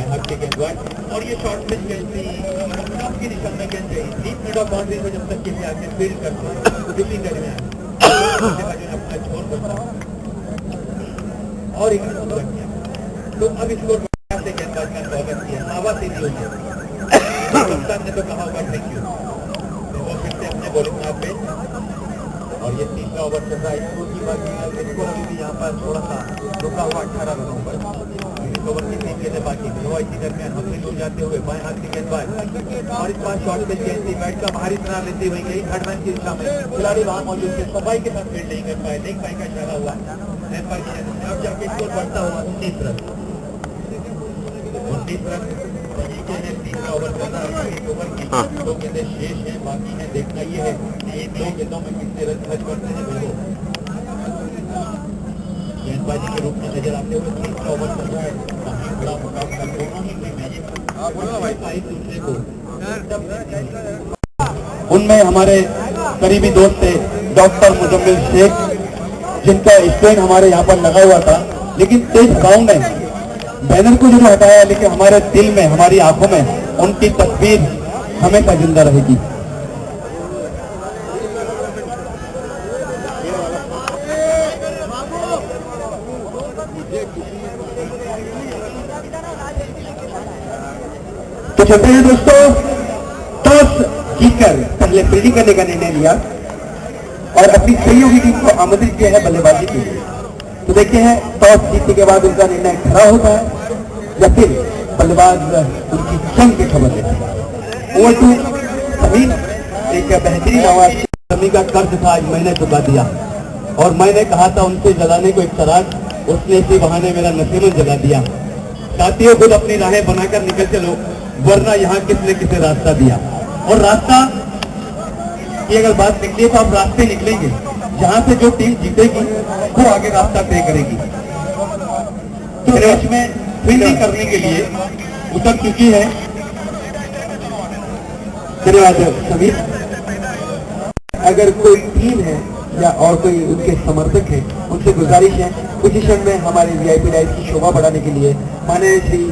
हाथ के गेंदबाज और ये शॉर्ट मिस गेंद थी, आपकी दिशा में गेंद गई डीप मिड ऑफ बाउंड्री में। जब तक किसी आगे फील्ड करते हैं डिफिंग दरमियान अपना छोड़ करता और एक रन लग गया। तो अब स्कोर से गेंदबाज का स्वागत किया, आवाज ही दी है। कप्तान ने तो कहा होगा थैंक यू। वो फिर से अपने बॉलिंग मार्ग पे और ये तीसरा ओवर चल रहा है। स्कोर की बात की स्कोर अभी भी यहाँ पर थोड़ा सा रुका हुआ 18 रनों पर। ओवर की 3 गेंदें बाकी थी। इसी दरमियान हमने दूर जाते हुए बाएं हाथ की गेंदबाज और इस बार शॉर्ट पे गेंद थी, बैट का बाहरी किनारा लेती हुई गई। 3rd मैन की दिशा में खिलाड़ी वहां मौजूद थे, सफाई के साथ फील्ड नहीं कर पाए, लेग बाई का इशारा हुआ। अब जाके स्कोर बढ़ता हुआ 19 रन। 19 रन तीसरा ओवर चल रहा है। 1 ओवर की 2 गेंदें शेष है, बाकी है देखना ये है कि इन 2 गेंदों में कितने रन खर्च करते हैं वो गेंदबाजी के रूप में नजर आते हुए। तीसरा ओवर चल रहा है, काफी बड़ा मुकाबला दोनों ही टीमें। उनमें हमारे करीबी दोस्त थे डॉक्टर मुजम्मिल शेख, जिनका स्ट्रेन हमारे यहाँ पर लगा हुआ था, लेकिन तेज गाँव में बैनर को जरूर हटाया, लेकिन हमारे दिल में, हमारी आंखों में उनकी तस्वीर हमेशा जिंदा रहेगी। तो चलते हैं दोस्तों, टॉस जीतकर पहले फील्डिंग करने का निर्णय लिया और अपनी सहयोगी टीम को आमंत्रित किया है बल्लेबाजी के लिए। तो देखते हैं टॉस जीतने के बाद उनका निर्णय खड़ा होता है या फिर बल्लेबाज उनकी जंग की खबर देते हैं। Over to Sameer. एक बेहतरीन आवाज, समीर का कर्ज था आज मैंने चुका दिया, और मैंने कहा था उनसे जलाने को एक चराग, उसने इसी बहाने मेरा नसीमन जला दिया। साथियों, खुद अपनी राहें बनाकर निकल चलो, वरना यहाँ किसने किसे रास्ता दिया। और रास्ता की अगर बात निकली तो आप रास्ते निकलेंगे, जहां से जो टीम जीतेगी वो आगे रास्ता तय करेगी। तो मैच में फील्डिंग करने के लिए उतर चुकी है। धन्यवाद समीर। अगर कोई टीम है या और कोई उनके समर्थक है, उनसे गुजारिश है कुछ ही क्षण में हमारे वीआईपी राइड की शोभा बढ़ाने के लिए माननीय श्री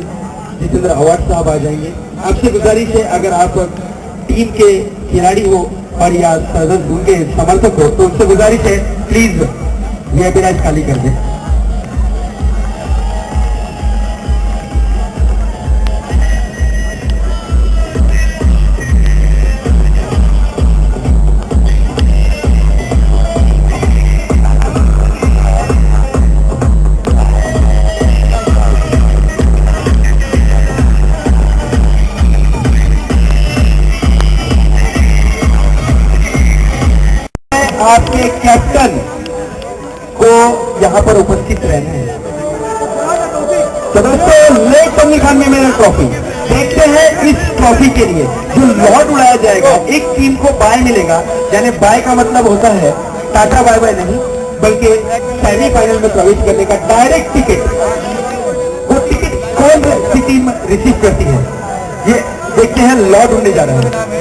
जितेंद्र अवार्ड साहब आ जाएंगे। आपसे गुजारिश है, अगर आप टीम के खिलाड़ी हो और या सदस्य उनके समर्थक हो, तो उनसे गुजारिश है प्लीज वीआईपी राइड खाली कर दें। आपके कैप्टन को यहाँ पर उपस्थित रहना है। तो दोस्तों, लेट समीर खान में मेरा ट्रॉफी देखते हैं। इस ट्रॉफी के लिए जो लॉट उड़ाया जाएगा, एक टीम को बाय मिलेगा, यानी बाय का मतलब होता है टाटा बाय बाय नहीं, बल्कि सेमीफाइनल में प्रवेश करने का डायरेक्ट टिकट। वो टिकट कौन सी टीम रिसीव करती है, ये देखते हैं। लॉट उड़ने जा रहा है।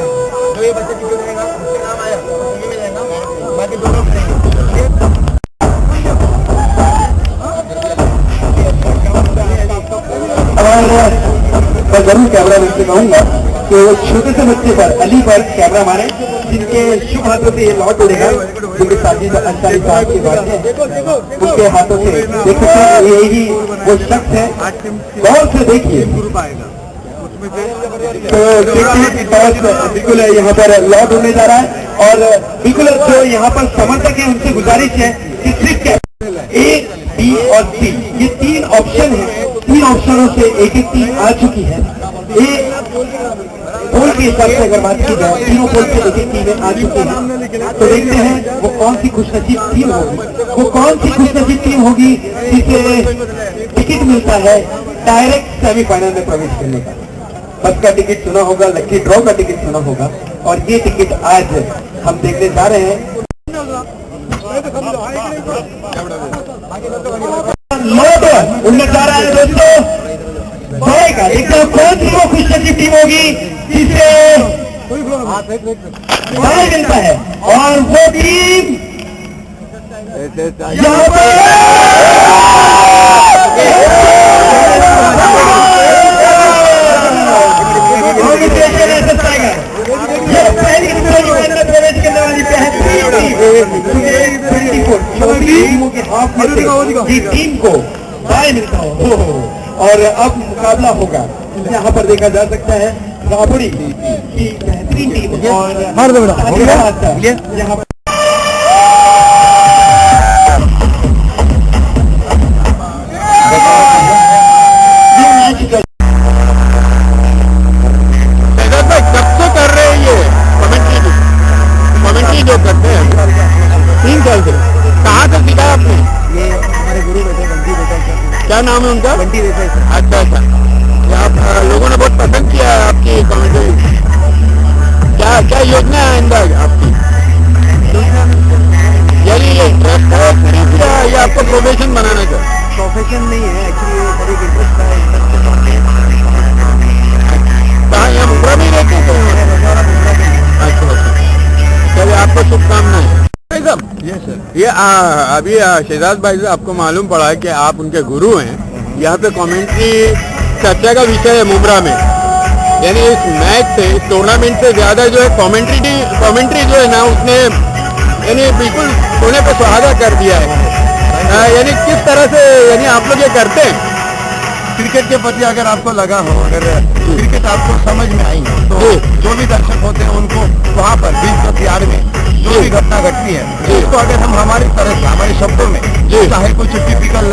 मैं जरूर कैमरा मैन से कहूंगा कि वो छोटे से बच्चे पर, अली पर कैमरा मारे, जिनके शुभ हाथों से ये लॉट उड़ेगा, जिनके साजिद अंसारी साहब की बात है, उनके हाथों से देख सकते हैं। यही वो शख्स है, गौर से देखिए। तो बिल्कुल यहाँ पर लॉट होने जा रहा है, और बिल्कुल जो यहाँ पर समर्थक है उनसे गुजारिश है कि सिर्फ ए, बी और सी, ये तीन ऑप्शन है। तीन ऑप्शनों से एक एक टीम आ चुकी है। ए पोल के हिसाब से अगर बात की जाए, तीनों पोल से एक एक टीमें आ चुकी हैं। तो देखते हैं वो कौन सी खुशनसीब टीम होगी, वो कौन सी खुशनसीब टीम होगी जिसे टिकट मिलता है डायरेक्ट सेमीफाइनल में प्रवेश करने का। बस का टिकट सुना होगा, लकी ड्रॉ का टिकट सुना होगा, और ये टिकट आज हम देखने जा रहे हैं। लॉट उड़ने जा रहा है दोस्तों, बढ़ेगा। देखते हैं कौन सी वो खुशनसीब टीम होगी जिसे बाय मिलता है, और वो टीम यहाँ पर प्रवेश करने वाली टीमों के हाथ में से टीम को बाय मिलता हो, और अब मुकाबला होगा। यहाँ पर देखा जा सकता है राबड़ी की बेहतरीन टीम और यहाँ क्या नाम है उनका? बंटी देसाई। अच्छा अच्छा, आप लोगों ने बहुत पसंद किया है आपकी कमेंट्री। क्या क्या योजना है आइंदा आपकी? यानी ये या आपको प्रोफेशन बनाना चाहिए? प्रोफेशन नहीं है एक्चुअली, बड़ी इंटरेस्ट है। कहाँ यहाँ मुंबई में रहते हैं? अच्छा, चलिए आपको शुभकामनाएं। Yes sir. ये अभी शहजाद भाई से आपको मालूम पड़ा है कि आप उनके गुरु हैं। यहाँ पे कमेंट्री चर्चा का विषय है मुंब्रा में, यानी इस मैच से, इस टूर्नामेंट से ज्यादा जो है कमेंट्री जो है ना, उसने यानी बिल्कुल सोने पे सुहागा कर दिया है। यानी किस तरह से यानी आप लोग ये करते हैं क्रिकेट के प्रति अगर आपको लगा हो, अगर क्रिकेट आपको समझ में आई हो, तो जो भी दर्शक होते हैं उनको वहाँ पर 20 में जो भी घटना घटती है, उसको अगर हम हमारी तरह से, हमारे शब्दों में, चाहे कुछ टिपिकल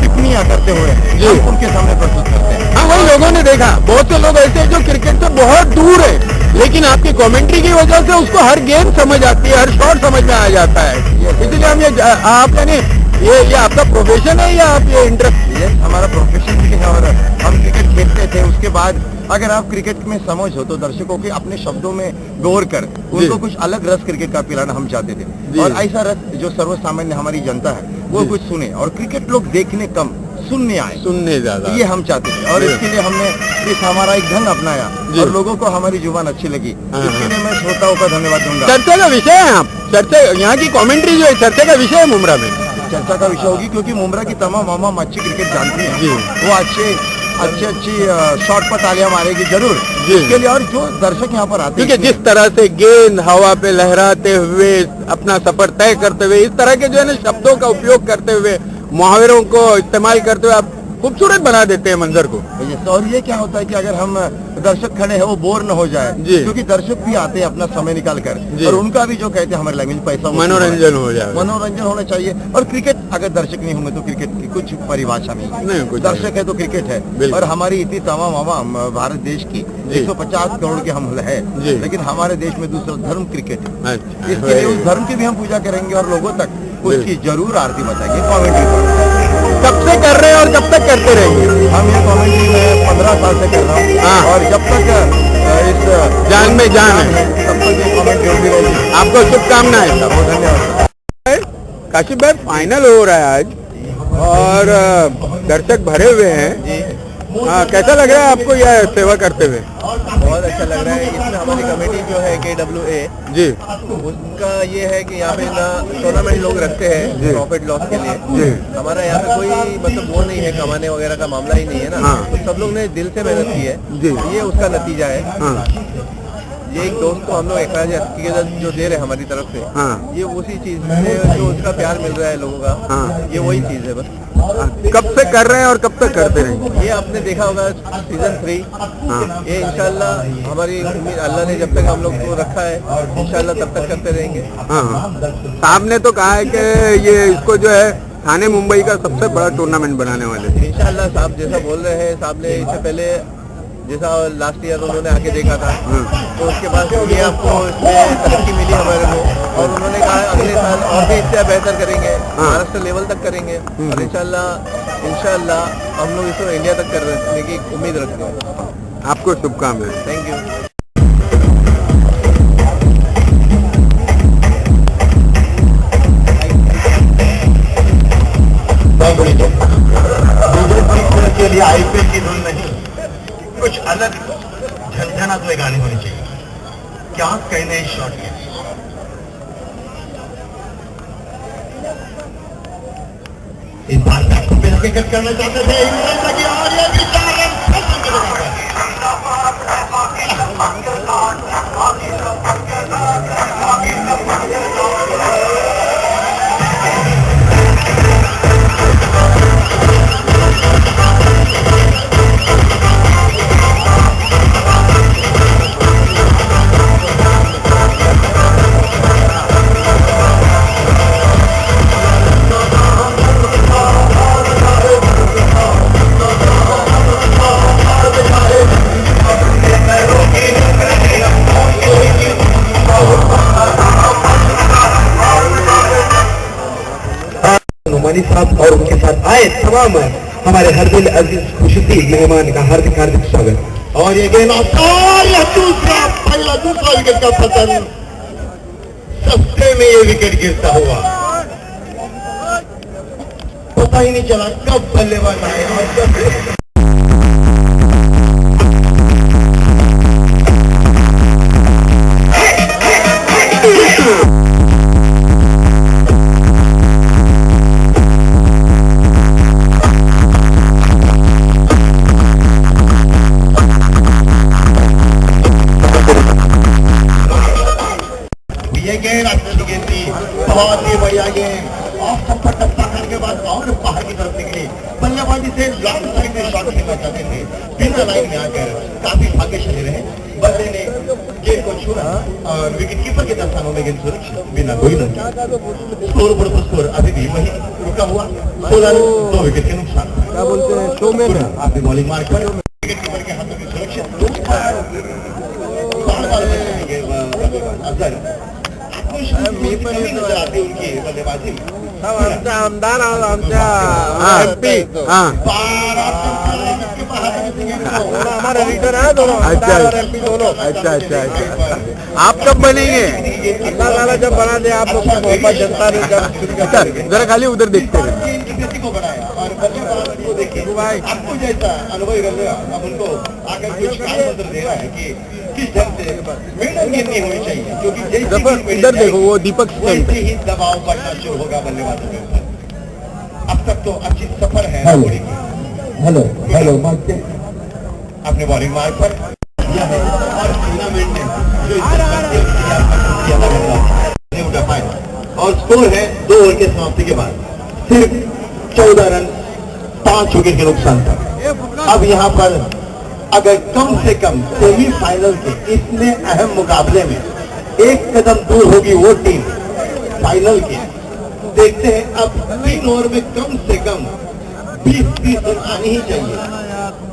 टिप्पणियां करते हुए हम उनके सामने प्रस्तुत करते हैं। हाँ, वही लोगों ने देखा, बहुत से लोग ऐसे हैं जो क्रिकेट से बहुत दूर है, लेकिन आपकी कमेंट्री की वजह से उसको हर गेम समझ आती है, हर शॉट समझ में आ जाता है। इसलिए हम ये आप यानी ये आपका प्रोफेशन है या आप ये इंटरेस्ट? ये हमारा प्रोफेशन भी है और हम क्रिकेट खेलते थे। उसके बाद अगर आप क्रिकेट में समझ हो तो दर्शकों के अपने शब्दों में गौर कर उनको कुछ अलग रस क्रिकेट का पिलाना हम चाहते थे, और ऐसा रस जो सर्वसामान्य हमारी जनता है वो कुछ सुने, और क्रिकेट लोग देखने कम सुनने आए, सुनने ज्यादा, ये हम चाहते थे। और इसके लिए हमने इस हमारा एक ढंग अपनाया और लोगों को हमारी जुबान अच्छी लगी। इसके लिए मैं श्रोताओं का धन्यवाद दूंगा। चर्चा का विषय है आप, चर्चा यहाँ की कमेंट्री जो है चर्चा का विषय है मुमरा में, चर्चा का विषय होगी, क्योंकि मुमरा की तमाम अच्छी क्रिकेट जानती है, वो अच्छी शॉट पर तालियां मारेगी जरूर इसके लिए। और जो दर्शक यहाँ पर आते हैं, क्योंकि जिस तरह से गेंद हवा पे लहराते हुए अपना सफर तय करते हुए, इस तरह के जो है ना शब्दों का उपयोग करते हुए, मुहावरों को इस्तेमाल करते हुए आप खूबसूरत बना देते हैं मंजर को। और ये क्या होता है कि अगर हम दर्शक खड़े हैं वो बोर न हो जाए, क्योंकि दर्शक भी आते हैं अपना समय निकाल कर, और उनका भी जो कहते हैं हमारे लैंग्वेज पैसा मनोरंजन हो जाए, मनोरंजन होना चाहिए। और क्रिकेट अगर दर्शक नहीं होंगे तो क्रिकेट की कुछ परिभाषा नहीं, दर्शक है तो क्रिकेट है। और हमारी इतनी तमाम भारत देश की 150 करोड़ के हम है, लेकिन हमारे देश में दूसरा धर्म क्रिकेट है। इसके लिए उस धर्म की भी हम पूजा करेंगे और लोगों तक उसकी जरूर आरती बताएंगे कॉमेंट्री पर। कब से कर रहे हैं और कब तक करते रहेंगे? हम ये कॉमेंट्री में 15 साल से कर रहा हूँ, और जब तक इस जान में जान है तब तक ये कॉमेंट्री होती रहेगी। आपको शुभकामनाएं। बहुत धन्यवाद। काशिफ भाई, फाइनल हो रहा है आज और दर्शक भरे हुए हैं, कैसा लग रहा है आपको यह सेवा करते हुए? बहुत अच्छा लग रहा है। इसमें हमारी कमेटी जो है KWA जी, उनका ये है कि यहाँ पे ना टूर्नामेंट लोग रखते हैं प्रॉफिट लॉस के लिए। हमारा यहाँ पे कोई मतलब वो नहीं है, कमाने वगैरह का मामला ही नहीं है ना। तो सब लोग ने दिल से मेहनत की है, ये उसका नतीजा है। ये एक दोस्त को हम लोग एखराज हकीकत जो दे रहे हैं हमारी तरफ से, ये उसी चीज से जो उसका प्यार मिल रहा है लोगों का, ये वही चीज है बस। कब से कर रहे हैं और कब तक करते रहेंगे? ये आपने देखा होगा सीजन 3, ये इंशाल्लाह हमारी उम्मीद, अल्लाह ने जब तक हम लोग को रखा है इंशाल्लाह तब तक करते रहेंगे। साहब ने तो कहा है कि ये इसको जो है थाने मुंबई का सबसे बड़ा टूर्नामेंट बनाने वाले। इंशाल्लाह साहब जैसा बोल रहे हैं, साहब ने इससे पहले जैसा लास्ट ईयर उन्होंने आके देखा था, तो उसके बाद ये आपको इसमें तरक्की मिली हमारे को, और उन्होंने कहा अगले साल और भी इससे बेहतर करेंगे, महाराष्ट्र लेवल तक करेंगे, और इंशाल्लाह हम लोग इसको इंडिया तक करने की उम्मीद रखते हैं। आपको शुभकामनाएं। Thank you. के लिए IPL की धुन नहीं, कुछ अलग झंझनात में गाने होने चाहिए। क्या कहने शॉट है? इस बार क्रिकेट करना चाहते थे इंग्लैंड की, और ये भी 4 नुमानी साहब और उनके साथ आए तमाम हमारे हर दिल अजीज खुशती मेहमान का हार्दिक हार्दिक स्वागत। और ये गेंद दूसरा विकेट का पतन, सस्ते में ये विकेट गिरता हुआ, पता ही नहीं चला कब बल्लेबाज आए और कब। बहुत ही बढ़िया गेम, ऑफ टप्पा टप्पा करके बाद और बाहर की तरफ निकली। बल्लेबाजी से लॉन्ग साइड में शॉट खेलना चाहते थे, बिना लाइन में आकर काफी भाग्यशाली रहे। बल्ले ने गेंद को छूना और विकेट कीपर के दस्तानों में गेंद सुरक्षित बिना कोई नुकसान। स्कोर अभी भी वही रुका हुआ 16 रन 2 विकेट के नुकसान। क्या बोलते हैं शो में आपने बॉलिंग मार्क पर विकेट कीपर के हाथों में सुरक्षित नजर आती उनकी बल्लेबाजी आमदार और आमच्या MP हमारा लीडर है दोनों आमदार और MP दोनों। अच्छा अच्छा अच्छा आप कब बनेंगे? अल्लाह ताला जब बना दे आप लोग को मोहब्बत जनता ने जब अच्छा जरा खाली उधर देखते हैं। गति को बढ़ाया और बल्लेबाज को देखिए आपको जैसा अनुभव कर रहे हो अब उनको आकर कुछ काम मंत्र दे रहा है कि किस ढंग से मेहनत गिरनी होनी चाहिए क्योंकि जैसे इधर देखो वो दीपक वैसे ही दबाव बढ़ना शुरू होगा बल्लेबाजों के ऊपर। अब तक तो अच्छी सफर है राबड़ी की। हेलो अपने बॉलिंग मार्क पर किया है और टूर्नामेंट ने जो नहीं उठा पाए और स्कोर है 2 ओवर के समाप्ति के बाद सिर्फ 14 रन 5 विकेट के नुकसान पर। अब यहाँ पर अगर कम से कम सेमीफाइनल के इतने अहम मुकाबले में एक कदम दूर होगी वो टीम फाइनल के। देखते हैं अब 3 ओवर में कम से कम 20-30 रन आने ही चाहिए।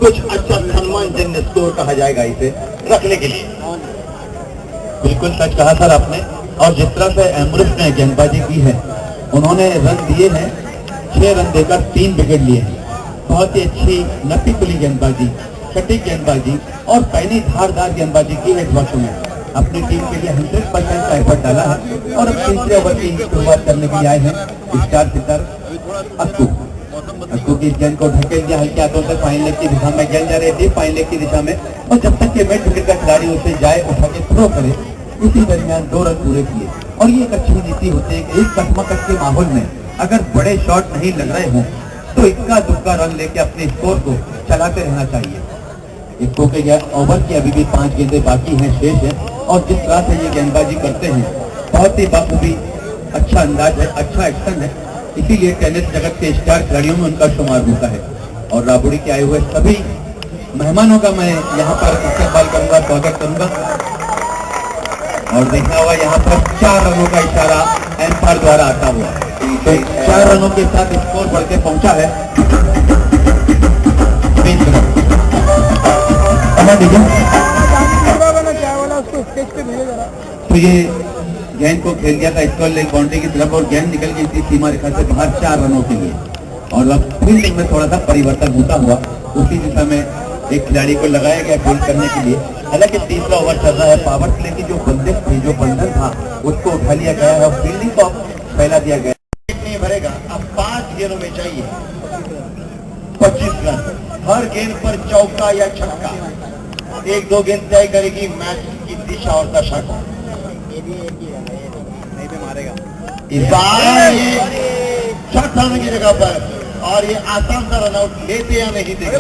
कुछ अच्छा सम्मानजन्य स्कोर कहा जाएगा इसे रखने के लिए। बिल्कुल सच कहा सर आपने। और जिस तरह से एम्ब्रिस ने गेंदबाजी की है उन्होंने रन दिए हैं 6 रन देकर 3 विकेट लिए हैं। बहुत ही अच्छी नपी तुली गेंदबाजी सटीक गेंदबाजी और पहली धारदार गेंदबाजी की है इस वर्ष में। अपनी टीम के लिए 100% का एफर्ट डाला है और अब तीसरे ओवर की शुरुआत करने के लिए आए हैं स्टार सितार अक्कू की गेंद को ढकेल दिया हल्के हाथों से फाइन लेग की दिशा में गेंद जा रही थी फाइन लेग की दिशा में और जब तक ये मिड विकेट का खिलाड़ी उसे जाए उठा के थ्रो करे इसी दरमियान 2 रन पूरे किए। और ये एक अच्छी नीति होती है कि इस कस्मकस के माहौल में अगर बड़े शॉट नहीं लग रहे हों तो इक्का दुक्का रन लेके अपने स्कोर को चलाते रहना चाहिए। इक्को के ओवर की अभी भी 5 गेंदें बाकी हैं शेष है और जिस तरह से ये गेंदबाजी करते हैं बहुत ही बाखूबी अच्छा अंदाज है अच्छा एक्शन है। इसीलिए टेनिस जगत के स्टार खिलाड़ियों में उनका शुमार होता है। और राबड़ी के आए हुए सभी मेहमानों का मैं यहाँ पर इस्तेमाल करूंगा स्वागत करूंगा। और देखा हुआ यहाँ पर 4 रनों का इशारा एम्पायर द्वारा आता हुआ तो 4 रनों के साथ स्कोर बढ़ के पहुंचा है 20 रन। तो ये गेंद को खेल गया था स्क्वायर लेग बाउंड्री की तरफ और गेंद निकल गई थी सीमा रेखा से बाहर 4 रनों के लिए। और अब फील्डिंग में थोड़ा सा परिवर्तन होता हुआ उसी दिशा में एक खिलाड़ी को लगाया गया फील्ड करने के लिए। हालांकि तीसरा ओवर चल रहा है पावर प्ले की जो बंदिश थी जो बंधन था उसको उठा लिया गया है और फील्डिंग को फैला दिया गया नहीं भरेगा। अब 5 गेंदों में चाहिए 25 रन हर गेंद पर चौका या छक्का 1-2 गेंद तय करेगी मैच की दिशा और दशा को। इस बार ये शॉट डालने की जगह पर और ये आसान सा रन आउट लेते या नहीं देगा।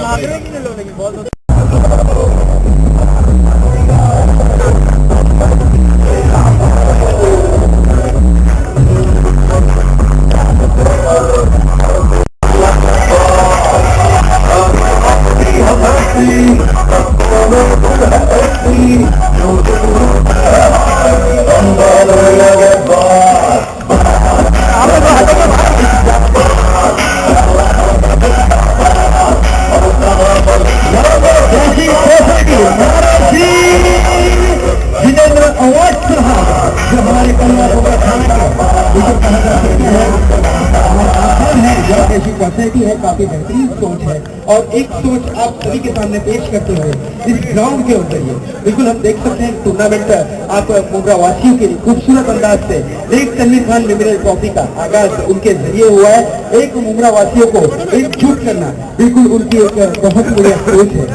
है काफी बेहतरीन सोच है और एक सोच आप सभी के सामने पेश करते हुए इस ग्राउंड के ऊपर बिल्कुल हम देख सकते हैं टूर्नामेंट आप मुमरा वासियों के लिए खूबसूरत अंदाज से एक तनवीर खान मेमोरियल ट्रॉफी का आगाज उनके जरिए हुआ है। एक मुमरा वासियों को एकजुट करना बिल्कुल उनकी एक बहुत बड़ी सोच है।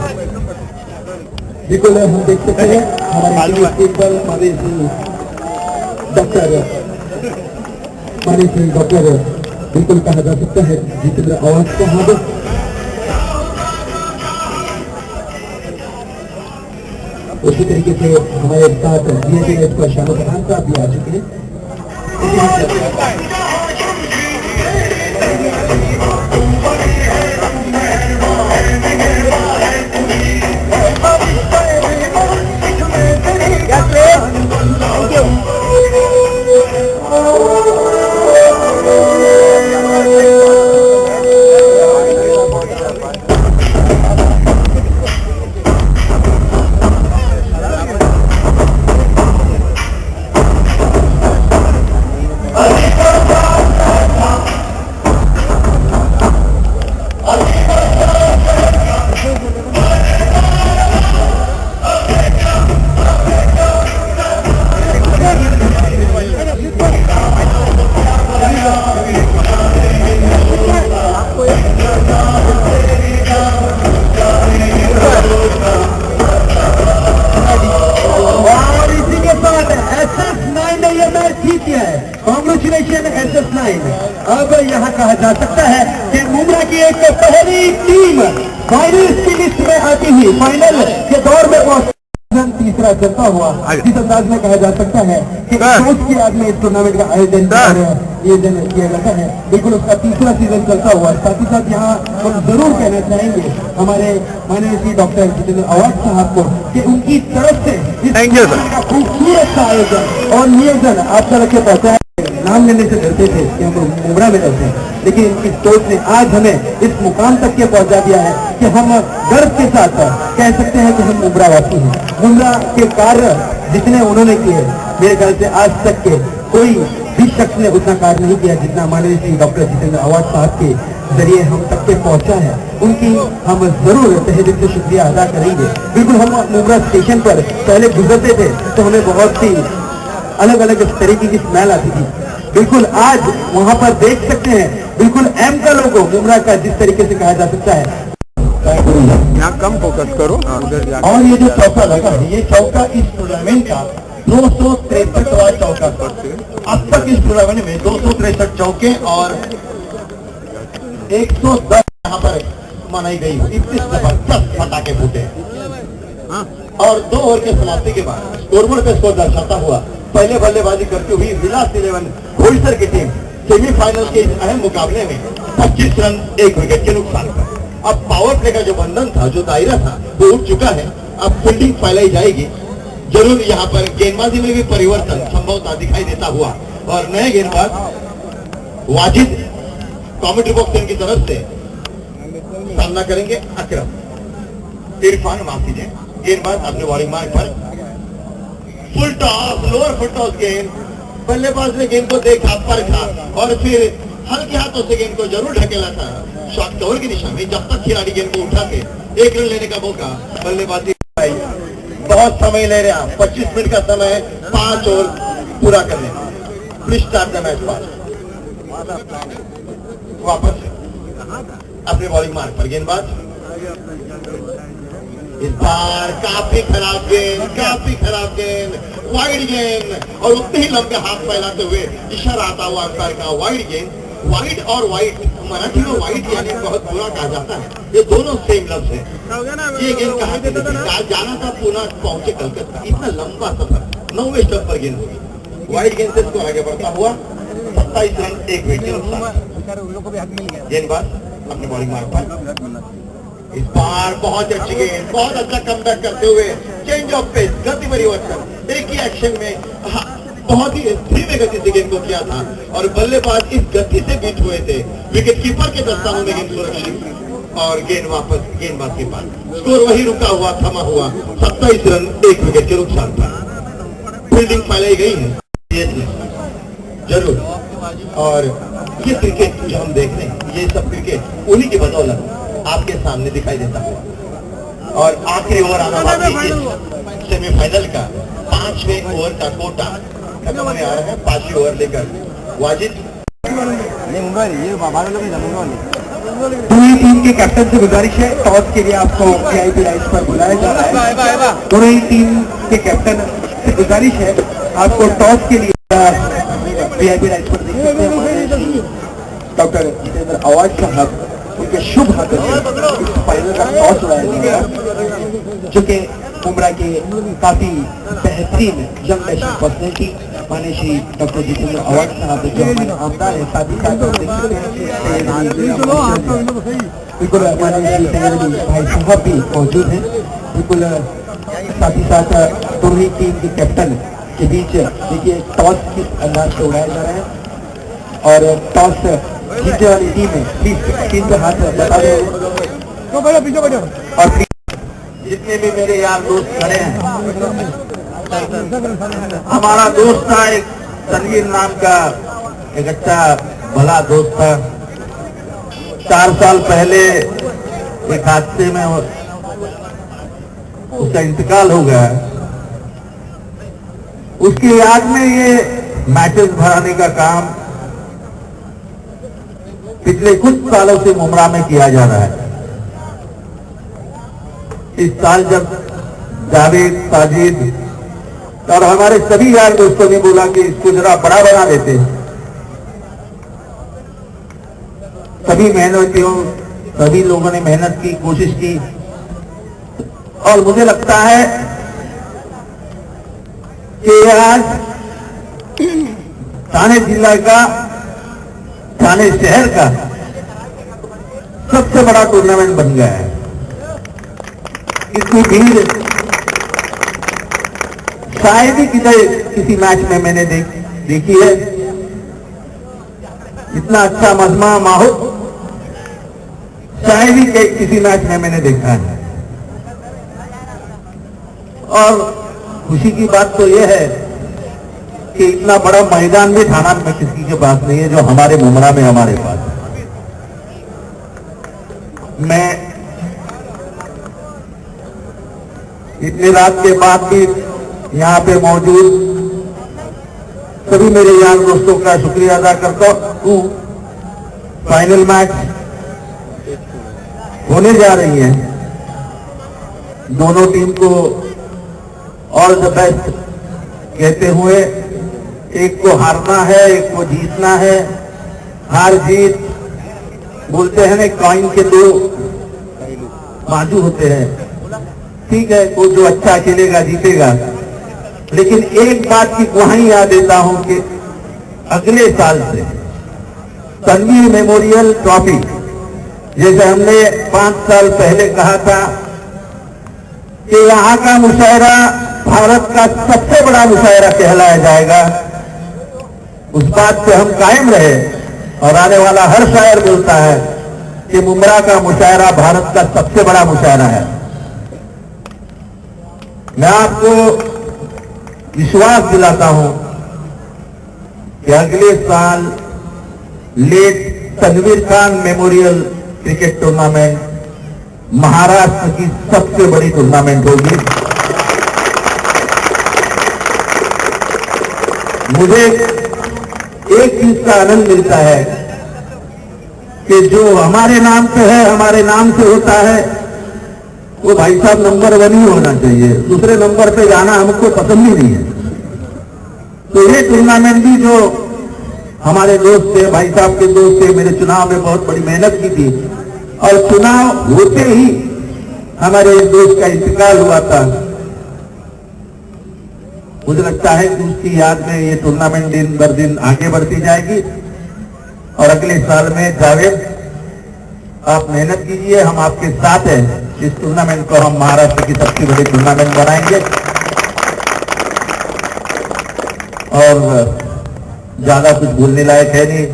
बिल्कुल हम देख सकते हैं हमारे डॉक्टर बिल्कुल कहा जा सकता है जितेंद्र आवाज को हम उसी तरीके से हमारे साथ DAPS का शाह प्रधान साहब भी आ चुके हैं। Congratulation SS9। अब यहाँ कहा जा सकता है कि मुंब्रा की एक पहली टीम फाइनल की लिस्ट में आती हुई फाइनल के दौर में पहुंच तीसरा चलता हुआ इस अंदाज में कहा जा सकता है कि सोच की याद में इस टूर्नामेंट का आयोजन किया जाता है। बिल्कुल उसका तीसरा सीजन चलता हुआ। साथ ही साथ यहाँ हम जरूर कहना चाहेंगे हमारे माननीय श्री डॉक्टर जितेंद्र अवाज साहब को कि उनकी तरफ से इस खूबसूरत सा आयोजन और नियोजन आप तरह के पहुंचा है। नाम लेने से डरते थे कि हम मुंब्रा में रहते हैं, लेकिन इस सोच ने आज हमें इस मुकाम तक के पहुंचा दिया है कि हम गर्व के साथ कह सकते हैं कि हम मुंब्रा वासी हैं। मुंब्रा के कार्य जितने उन्होंने किए, मेरे ख्याल से आज तक के कोई भी शख्स ने उतना कार्य नहीं किया जितना माननीय श्री डॉक्टर जितेंद्र अवाज साहब के जरिए हम तक के पहुंचा है। उनकी हम जरूर तहे दिल से शुक्रिया अदा करेंगे। बिल्कुल हम मुंब्रा स्टेशन पर पहले गुजरते थे तो हमें बहुत सी अलग अलग इस तरीके की स्मेल आती थी। बिल्कुल आज वहां पर देख सकते हैं बिल्कुल एम का लोगो मुंब्रा का जिस तरीके से कहा जा सकता है। यहाँ कम फोकस करो उधर जाके। और ये जो चौका लगा है, ये चौका इस टूर्नामेंट का 263वां चौका। अब तक इस टूर्नामेंट में 263 चौके और 110 यहाँ पर मनाई गई। 21 जबरदस्त पटाखे फूटे और 2 ओवर के समाप्ति के बाद स्कोरबोर्ड पे स्कोर दर्शाता हुआ पहले बल्लेबाजी करती हुई विलास 11 घोड़सर की टीम सेमीफाइनल के इस अहम मुकाबले में 25 रन 1 विकेट के नुकसान पर। अब पावर प्ले का जो बंधन था, जो दायरा था, वो उठ चुका है। अब फील्डिंग फैलाई जाएगी। जरूर यहाँ पर गेंदबाजी में भी परिवर्तन संभवतः दिखाई देता हुआ और नए गेंदबाज वाजिद कमेंट्री बॉक्स की तरफ से सामना करेंगे। अकरम इरफान माफ कीजिए, गेंदबाज अपने बॉलिंग मार्क पर full toss, lower full toss गेंद। बल्लेबाज ने गेंद को देखा, परखा और फिर हल्के हाथों से गेंद को जरूर ढकेला था शॉट कवर की दिशा में। जब तक खिलाड़ी गेंद को उठा के 1 रन लेने का मौका बल्लेबाजी बहुत समय ले रहा। 25 मिनट का समय 5 ओवर पूरा करने। Please start the match. वापस अपने बॉलिंग मार्क पर गेंदबाज। इस बार काफी खराब गेंद, वाइड गेंद और उतने ही लंबे हाथ फैलाते हुए इशारा आता हुआ अंपायर का वाइड गेंद। वाइड और वाइट मराठी में वाइट यानी बहुत बुरा कहा जाता है, ये दोनों सेम लफ्ज है। ये गेंद कहा जाना था पुणे पहुंचे कलकत्ता, इतना लंबा सफर 9वें स्टंप पर गेंद होगी। वाइड गेंद से इसको आगे बढ़ता हुआ 27 रन 1 विकेट के नुकसान। गेंदबाज अपने बॉलिंग मार्क पर। इस बार बहुत अच्छी गेंद, बहुत अच्छा कमबैक करते हुए चेंज ऑफ पेस, गति परिवर्तन एक ही एक्शन में बहुत ही धीमे गति से गेंद को किया था और बल्लेबाज इस गति से बीट हुए थे। विकेट कीपर के दस्तानों में गेंद सुरक्षित और गेंद वापस गेंदबाज के पास। स्कोर वही रुका हुआ, थमा हुआ 27 रन 1 विकेट के नुकसान पर। फील्डिंग फैलाई गई है जरूर और ये क्रिकेट जो हम देख रहे हैं, ये सब क्रिकेट उन्हीं की बदौलत आपके सामने दिखाई देता हुआ। और आखिरी ओवर आना बाकी सेमीफाइनल का 5वें ओवर का कोटा खत्म होने आ रहा है। 5वीं ओवर लेकर वाजिद पूरी टीम के कैप्टन से गुजारिश है, टॉस के लिए आपको VIP लाइन्स पर बुलाया जा रहा है। पूरी टीम के कैप्टन से गुजारिश है आपको टॉस के लिए VIP लाइन्स पर डॉक्टर जितेंद्र अवाज साहब उनके शुभ हाथों से इस फाइनल का टॉस उड़ाया गया, जो कि मुंब्रा के काफी बेहतरीन यंग नेशनल पर्सनैलिटी माने श्री डॉक्टर जितेंद्र अवाज साहब जो हमारे आमदार है। साथ ही साथ बिल्कुल माने श्री तैयबी भाई साहब भी मौजूद हैं। बिल्कुल साथ ही साथ दोनों टीम के कैप्टन के बीच देखिए टॉस किस अंदाज से उड़ाया जा रहा है, और टॉस जीतने वाली टीम है प्लीज स्क्रीन पे हाथ बता दें। और जितने भी मेरे यार दोस्त खड़े हैं, हमारा दोस्त था एक तनवीर नाम का, एक अच्छा भला दोस्त था। 4 साल पहले एक हादसे में उसका इंतकाल हो गया। उसकी याद में ये मैचेस भराने का काम पिछले कुछ सालों से मुमरा में किया जा रहा है। इस साल जब जावेद, साजिद और हमारे सभी यार दोस्तों ने बोला कि इसको जरा बड़ा बना देते हैं, सभी मेहनतियों, सभी लोगों ने मेहनत की, कोशिश की, और मुझे लगता है कि आज ठाणे जिला का, ठाणे शहर का सबसे बड़ा टूर्नामेंट बन गया है। इतनी भीड़ शायद ही किसी मैच में मैंने देखी है। इतना अच्छा मजमा माहौल शायद ही किसी मैच में मैंने देखा है। और खुशी की बात तो यह है कि इतना बड़ा मैदान भी थाना में किसी के पास नहीं है जो हमारे मुमरा में हमारे पास है। मैं इतनी रात के बाद भी यहाँ पे मौजूद सभी मेरे यार दोस्तों का शुक्रिया अदा करता हूँ। फाइनल मैच होने जा रही है, दोनों टीम को ऑल द बेस्ट कहते हुए, एक को हारना है, एक को जीतना है। हार जीत बोलते हैं ना, कॉइन के 2 बाजू होते हैं। ठीक है, वो जो अच्छा खेलेगा जीतेगा, लेकिन एक बात की गुहाई याद देता हूं कि अगले साल से तनवीर मेमोरियल ट्रॉफी, जैसे हमने 5 साल पहले कहा था कि यहां का मुशायरा भारत का सबसे बड़ा मुशायरा कहलाया जाएगा, उस बात पे हम कायम रहे। और आने वाला हर शायर बोलता है कि मुमरा का मुशायरा भारत का सबसे बड़ा मुशायरा है। मैं आपको विश्वास दिलाता हूं कि अगले साल late Tanvir Khan memorial cricket tournament Maharashtra की सबसे बड़ी टूर्नामेंट होगी। मुझे एक चीज का आनंद मिलता है कि जो हमारे नाम पे है, हमारे नाम से होता है, वो भाई साहब नंबर 1 ही होना चाहिए। दूसरे नंबर पे जाना हमको पसंद ही नहीं है। तो ये टूर्नामेंट भी जो हमारे दोस्त थे, भाई साहब के दोस्त थे, मेरे चुनाव में बहुत बड़ी मेहनत की थी, और चुनाव होते ही हमारे एक दोस्त का इंतकाल हुआ था। मुझे लगता है कि उसकी याद में ये टूर्नामेंट दिन बर दिन आगे बढ़ती जाएगी। और अगले साल में जावेद, आप मेहनत कीजिए, हम आपके साथ हैं। इस टूर्नामेंट को हम महाराष्ट्र की सबसे बड़ी टूर्नामेंट बनाएंगे। और ज्यादा कुछ बोलने लायक है नहीं,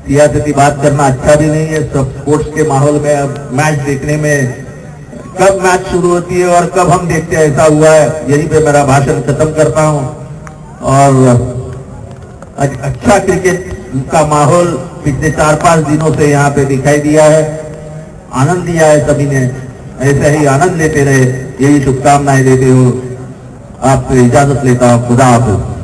सियासती बात करना अच्छा भी नहीं है। सब स्पोर्ट्स के माहौल में अब मैच देखने में कब मैच शुरू होती है और कब हम देखते हैं, ऐसा हुआ है। यहीं पे मेरा भाषण खत्म करता हूं। और अच्छा क्रिकेट का माहौल पिछले 4-5 दिनों से यहाँ पे दिखाई दिया है, आनंद दिया है सभी ने। ऐसे ही आनंद लेते रहे, यही शुभकामनाएं देते हो आपसे इजाजत लेता हूं। खुदा हाफिज।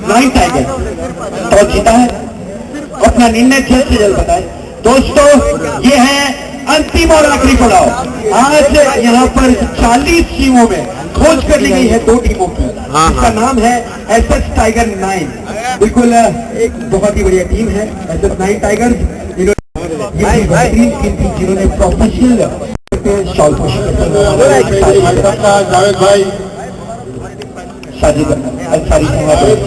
राइट टाइगर तो जीता है, अपना निर्णय जल्द से जल्द बताए। दोस्तों, ये है अंतिम और आखिरी पड़ाव। आज यहाँ पर 40 टीमों में खोज कर ली गई है 2 टीमों की, जिसका नाम है एसएस टाइगर 9। बिल्कुल एक बहुत ही बढ़िया टीम है एसएस 9 टाइगर्स। जिन्होंने प्रोफेशनल शॉल जावेद भाई साजिद अंसारी जावेद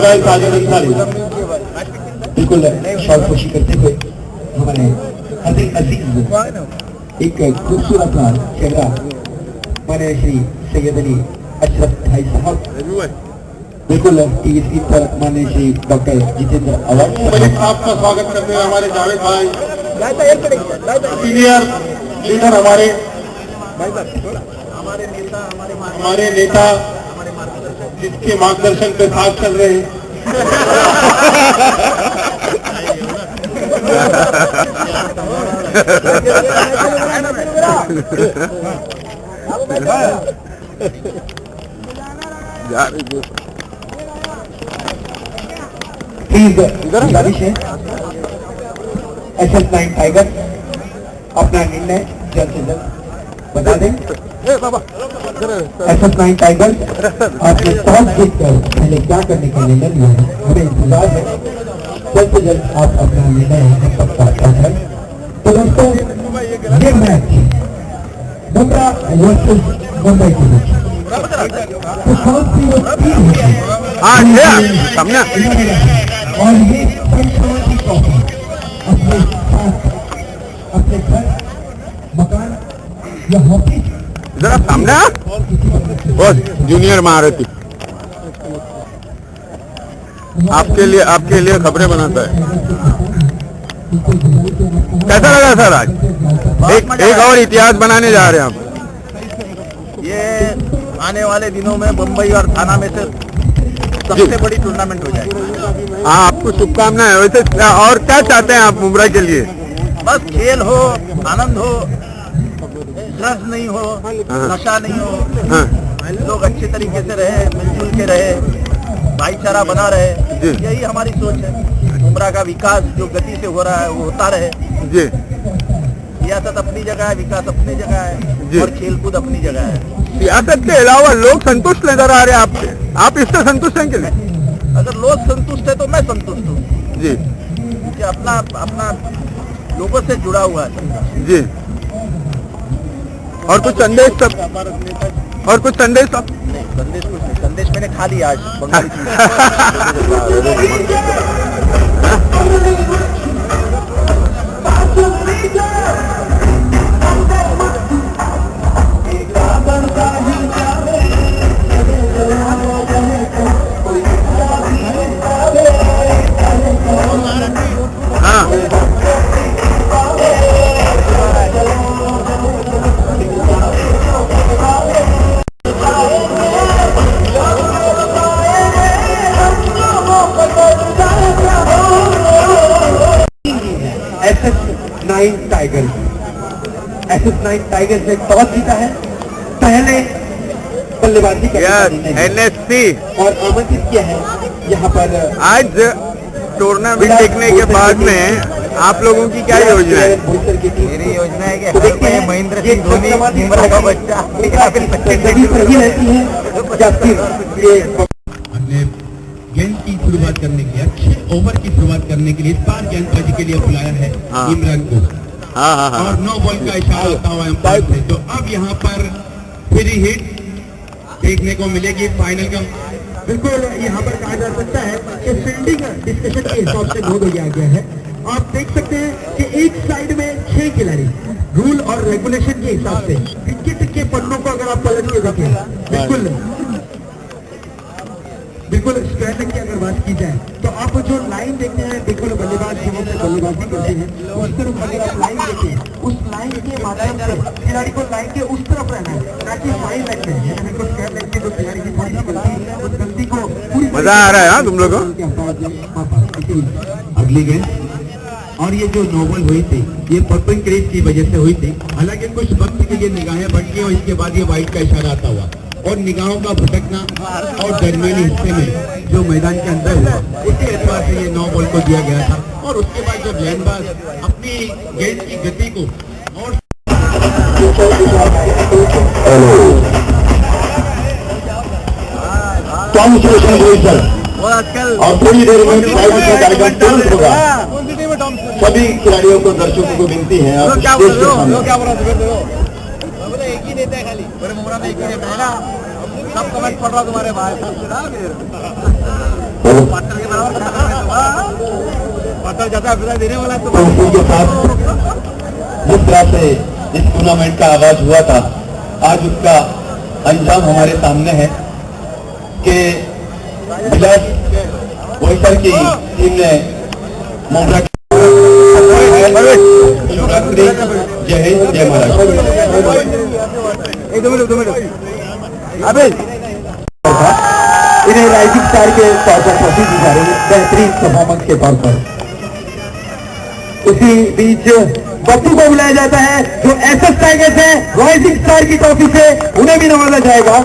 भाई साजिद अंसारी बिल्कुल शॉल पोशी करते हुए हमारे अजीज एक खूबसूरत चेहरा माने श्री सैयद अली अशरफ भाई साहब, बिल्कुल टीवी स्क्रीन पर माने श्री डॉक्टर जितेंद्र अवार्ड आपका स्वागत करते हैं हमारे जावेद भाई सीनियर लीडर हमारे नेता जिसके मार्गदर्शन पे साथ चल रहे हैं। गुजारिश है एसएस 9 टाइगर अपना निर्णय जल्द से जल्द बता दें। एसएस 9 टाइगर आपने टॉस जीतकर पहले क्या करने का निर्णय लिया है, हमें इंतजार है, जल्द से जल्द आप अपना निर्णय हम तक पहुंचा है। तो दोस्तों ये मैच मुंबई वर्सेस मुंबई के बीच तो कौन सी वो टीम है और ये पंचवटी ट्रॉफी अपने साथ अपने घर मकान या ऑफिस जरा सामने बस जूनियर महारथी आपके लिए खबरें बनाता है। कैसा लगा सर आज? एक और इतिहास बनाने जा रहे हैं आप। ये आने वाले दिनों में मुंबई और थाना में से सबसे बड़ी टूर्नामेंट हो जाएगी। हाँ, आपको शुभकामनाएं। वैसे और क्या चाहते हैं आप मुंबई के लिए? बस खेल हो, आनंद हो, ड्रग्स नहीं हो, नशा नहीं हो, लोग अच्छे तरीके से रहे, मिलजुल के रहे, भाईचारा बना रहे, यही हमारी सोच है। मुंबई का विकास जो गति से हो रहा है वो होता रहे। जी, सियासत अपनी जगह है, विकास अपनी जगह है और खेलकूद अपनी जगह है। सियासत के अलावा लोग संतुष्ट नजर आ रहे हैं आपसे, आप इससे संतुष्ट हैं कि नहीं? अगर लोग संतुष्ट है तो मैं संतुष्ट हूँ जी, कि अपना लोगों से जुड़ा हुआ है जी। और कुछ संदेश सब नहीं, संदेश कुछ नहीं, संदेश मैंने खा लिया आज बंगाली एसएस 9 टाइगर्स ने टॉस जीता है, पहले बल्लेबाजी एनएससी और आमंत्रित किया है यहाँ पर। आज टूर्नामेंट देखने के बाद में आप लोगों की क्या योजना है? मेरी योजना है कि देखते हैं महेंद्र सिंह धोनी मुंबई का बच्चा रहती है या फिर गेंद की शुरुआत करने के लिए, अच्छे ओवर की शुरुआत करने के लिए इस बार गेंदबाजी के लिए बुलाया है इमरान को। और 9 बॉल का इशारा आता हुआ अंपायर से। तो अब यहाँ पर फ्री हिट देखने को मिलेगी फाइनल का। बिल्कुल यहाँ पर कहा जा सकता है कि फील्डिंग डिस्कशन के हिसाब से दो दिया गया है। आप देख सकते हैं कि एक साइड में 6 खिलाड़ी, रूल और रेगुलेशन के हिसाब से क्रिकेट के पन्नों को अगर आप पलट के देखें, बिल्कुल स्क्वायर लेग की अगर बात की जाए तो आप जो लाइन देखते हैं, बिल्कुल बल्लेबाज जहाँ से बल्लेबाजी करते हैं उस तरफ अगर आप लाइन देखें, उस लाइन के माध्यम से खिलाड़ी को लाइन के उस तरफ रहना है, ना कि फाइन लेग में। बिल्कुल स्क्वायर लेग की जो खिलाड़ी की थोड़ी गलती है उस गलती को पूरी मजा आ रहा है तुम लोगों को। अगली गेंद और ये जो नोबल हुई थी ये पर्पल क्रेज की वजह से हुई थी। हालांकि कुछ वक्त के लिए निगाहें भटकी और इसके बाद ये वाइट का इशारा आता हुआ और निगाहों का भटकना और दरमियानी हिस्से में जो जो मैदान के अंदर हुआ उसी एतबार से ये 9 बॉल को दिया गया था। और उसके बाद जब गेंदबाज अपनी गेंद की गति को और और थोड़ी देर में कार्यक्रम तुरंत होगा। सभी खिलाड़ियों को, दर्शकों को विनती है एक ही देता है खाली, बड़े मुमरा में एक ही देता है ना। सब कमेंट पढ़ रहा तुम्हारे भाई पता जाता है देने वाला तो के साथ जिस तरह से इस टूर्नामेंट का आगाज हुआ था, आज उसका अंजाम हमारे सामने है कि विलास बोईसर की टीम ने मोमरा शिवरात्रि, जय हिंद, जय महाराष्ट्र। इन्हें राइजिंग स्टार के तौर पर ट्रॉफी दी जा रही है बेहतरीन परफॉर्मेंस के तौर पर। उसी बीच बप्पू को बुलाया जाता है जो एसएस टाइगर्स है, राइजिंग स्टार की ट्रॉफी से उन्हें भी नवाजा जाएगा।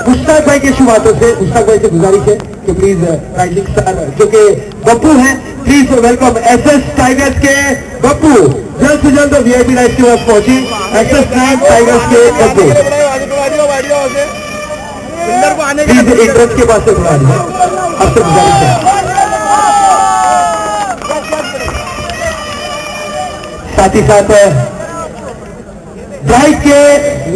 मुश्ताक भाई के शुभ हाथों से, मुश्ताक भाई से गुजारिश है कि प्लीज राइजिंग स्टार जो कि बप्पू है, प्लीज वेलकम एसएस टाइगर्स के बप्पू। जल्द से जल्द वीआईपी लाइफ के पास पहुंची एसएस टाइगर्स के बप्पू। प्लीज एक रथ के पास से बुला दिया, आपसे गुजारिश है। साथ ही साथ ब्राइट के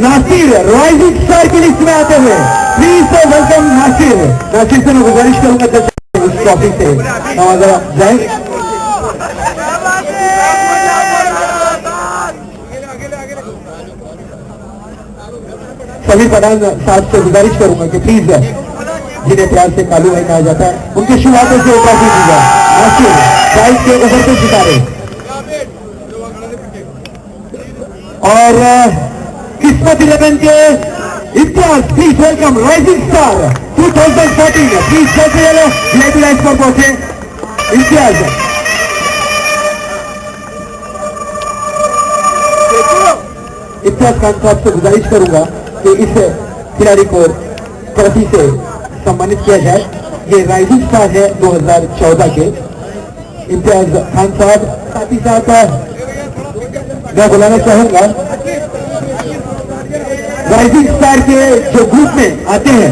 नासिर राइजिंग स्टार की लिस्ट में आते हुए प्लीज वेलकम नासिर। नासिर से मैं गुजारिश करूंगा उस टॉपिक से नवाजा जाए। सभी प्रधान साहब से गुजारिश करूंगा कि प्लीज जिन्हें प्यार से कालू भाई कहा जाता है उनके शुभ हाथों से ट्रॉफी दी जाए। नासिर ब्राइट के उभरते सितारे और किस्मत 11 के Imtiaz, please welcome rising star 2014। Please जल्दी वीआईपी लाइफ पर पहुंचे इम्तियाज। इम्तियाज खान साहब से गुजारिश करूंगा कि इस खिलाड़ी को ट्रॉफी से सम्मानित किया जाए। ये राइजिंग स्टार है 2014 के इम्तियाज खान साहब। साथ ही साथ मैं बुलाना चाहूंगा राइजिंग स्टार के जो ग्रुप में आते हैं,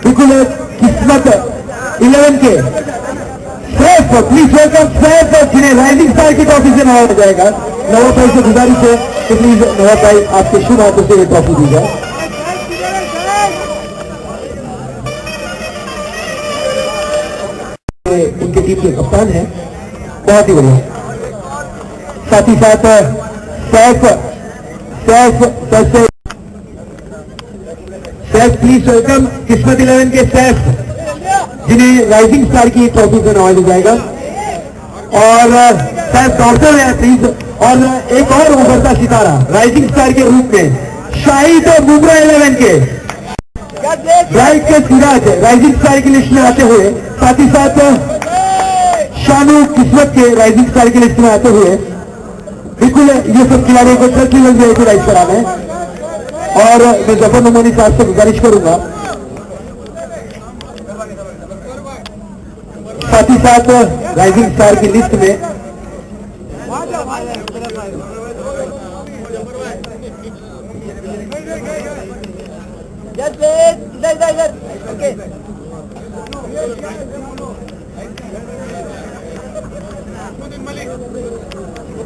बिल्कुल किस्मत 11 के सैफ, प्लीज वेलकम सैफ, जिन्हें राइजिंग स्टार की ट्रॉफी से नवाजा जाएगा। नवाब भाई से गुजारिश है कि प्लीज नवाब भाई आपके शुभ हाथों से ये ट्रॉफी दी जाए। उनके टीम के कप्तान है, बहुत ही बढ़िया। साथ ही साथ सैफ प्लीज वेलकम किस्मत 11 के सैफ, जिन्हें राइजिंग स्टार की ट्रॉफी से नवाजा जाएगा। और सैफ डॉक्टर है प्लीज। और एक और उभरता सितारा राइजिंग स्टार के रूप में शाहिद मुमरा 11 के ब्राइट के सिराज राइजिंग स्टार की लिस्ट में आते हुए, साथ ही साथ शानू किस्मत के राइजिंग स्टार की लिस्ट में आते हुए, बिल्कुल ये सब खिलाड़ियों को जल्द से जल्द वीआईपी लाइफ कराना है। और मैं जफर नमोनी साहब से गुजारिश करूंगा, साथ ही साथ राइजिंग स्टार की लिस्ट में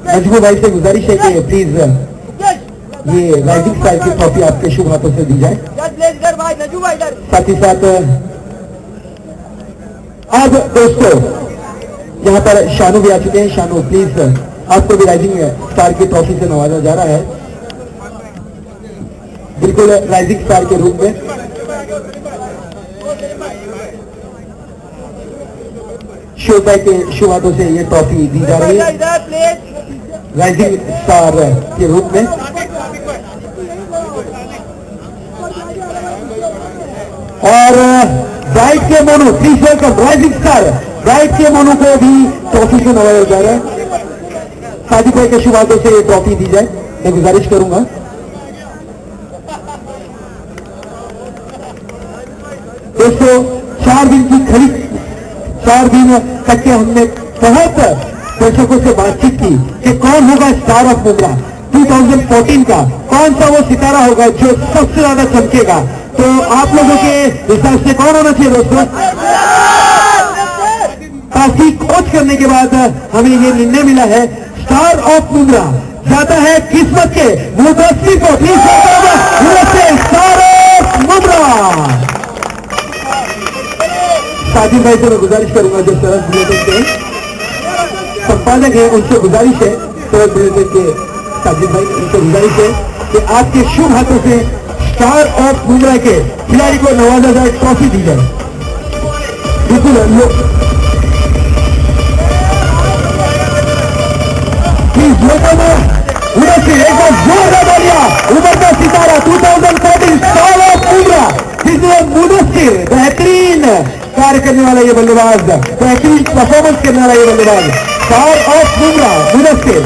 नजमू भाई से गुजारिश है कि प्लीज ये राइजिंग स्टार की ट्रॉफी आपके शुभ हाथों से दी जाए। साथ ही साथ अब दोस्तों यहाँ पर शानू भी आ चुके हैं। शानू प्लीज आपको भी राइजिंग स्टार की ट्रॉफी से नवाजा जा रहा है, बिल्कुल राइजिंग स्टार के रूप में। शोभा के शुभ हाथों से ये ट्रॉफी दी जा रही है राइजिंग स्टार के रूप में। और ब्राइट के Monu, please welcome rising star bright के मोनू को भी ट्रॉफी से नवाजा जा रहा है। साजिद भाई के शुभ हाथों से ये ट्रॉफी दी जाए, मैं गुजारिश करूंगा। दोस्तों 4 दिन 4 दिन तक के हमने बहुत दर्शकों से बातचीत की कि कौन होगा स्टार ऑफ मुंब्रा 2014 का, कौन सा वो सितारा होगा जो सबसे ज्यादा चमकेगा। तो आप लोगों के हिसाब से कौन होना चाहिए दोस्तों? काफी खोज करने के बाद हमें ये निर्णय मिला है स्टार ऑफ मुंब्रा जाता है किस्मत के मुदस्सिर को। Please star of Mumbra. Sajid भाई से मैं गुजारिश करूंगा जो सरस बुलेटिन के संपादक है उनसे गुजारिश है, सरस बुलेटिन के साजिद भाई उनसे गुजारिश है कि आपके शुभ हाथों से स्टार ऑफ मुंब्रा के खिलाड़ी को नवाजा जाए, ट्रॉफी दी जाए। बिल्कुल एक बार जोरदार तालियां। उभरता सितारा 2014 स्टार ऑफ मुंब्रा जिसमें मुदस्सिर बेहतरीन कार्य करने वाला ये बल्लेबाज, बेहतरीन परफॉर्मेंस करने वाला ये बल्लेबाज star of Mumbra Mudassir.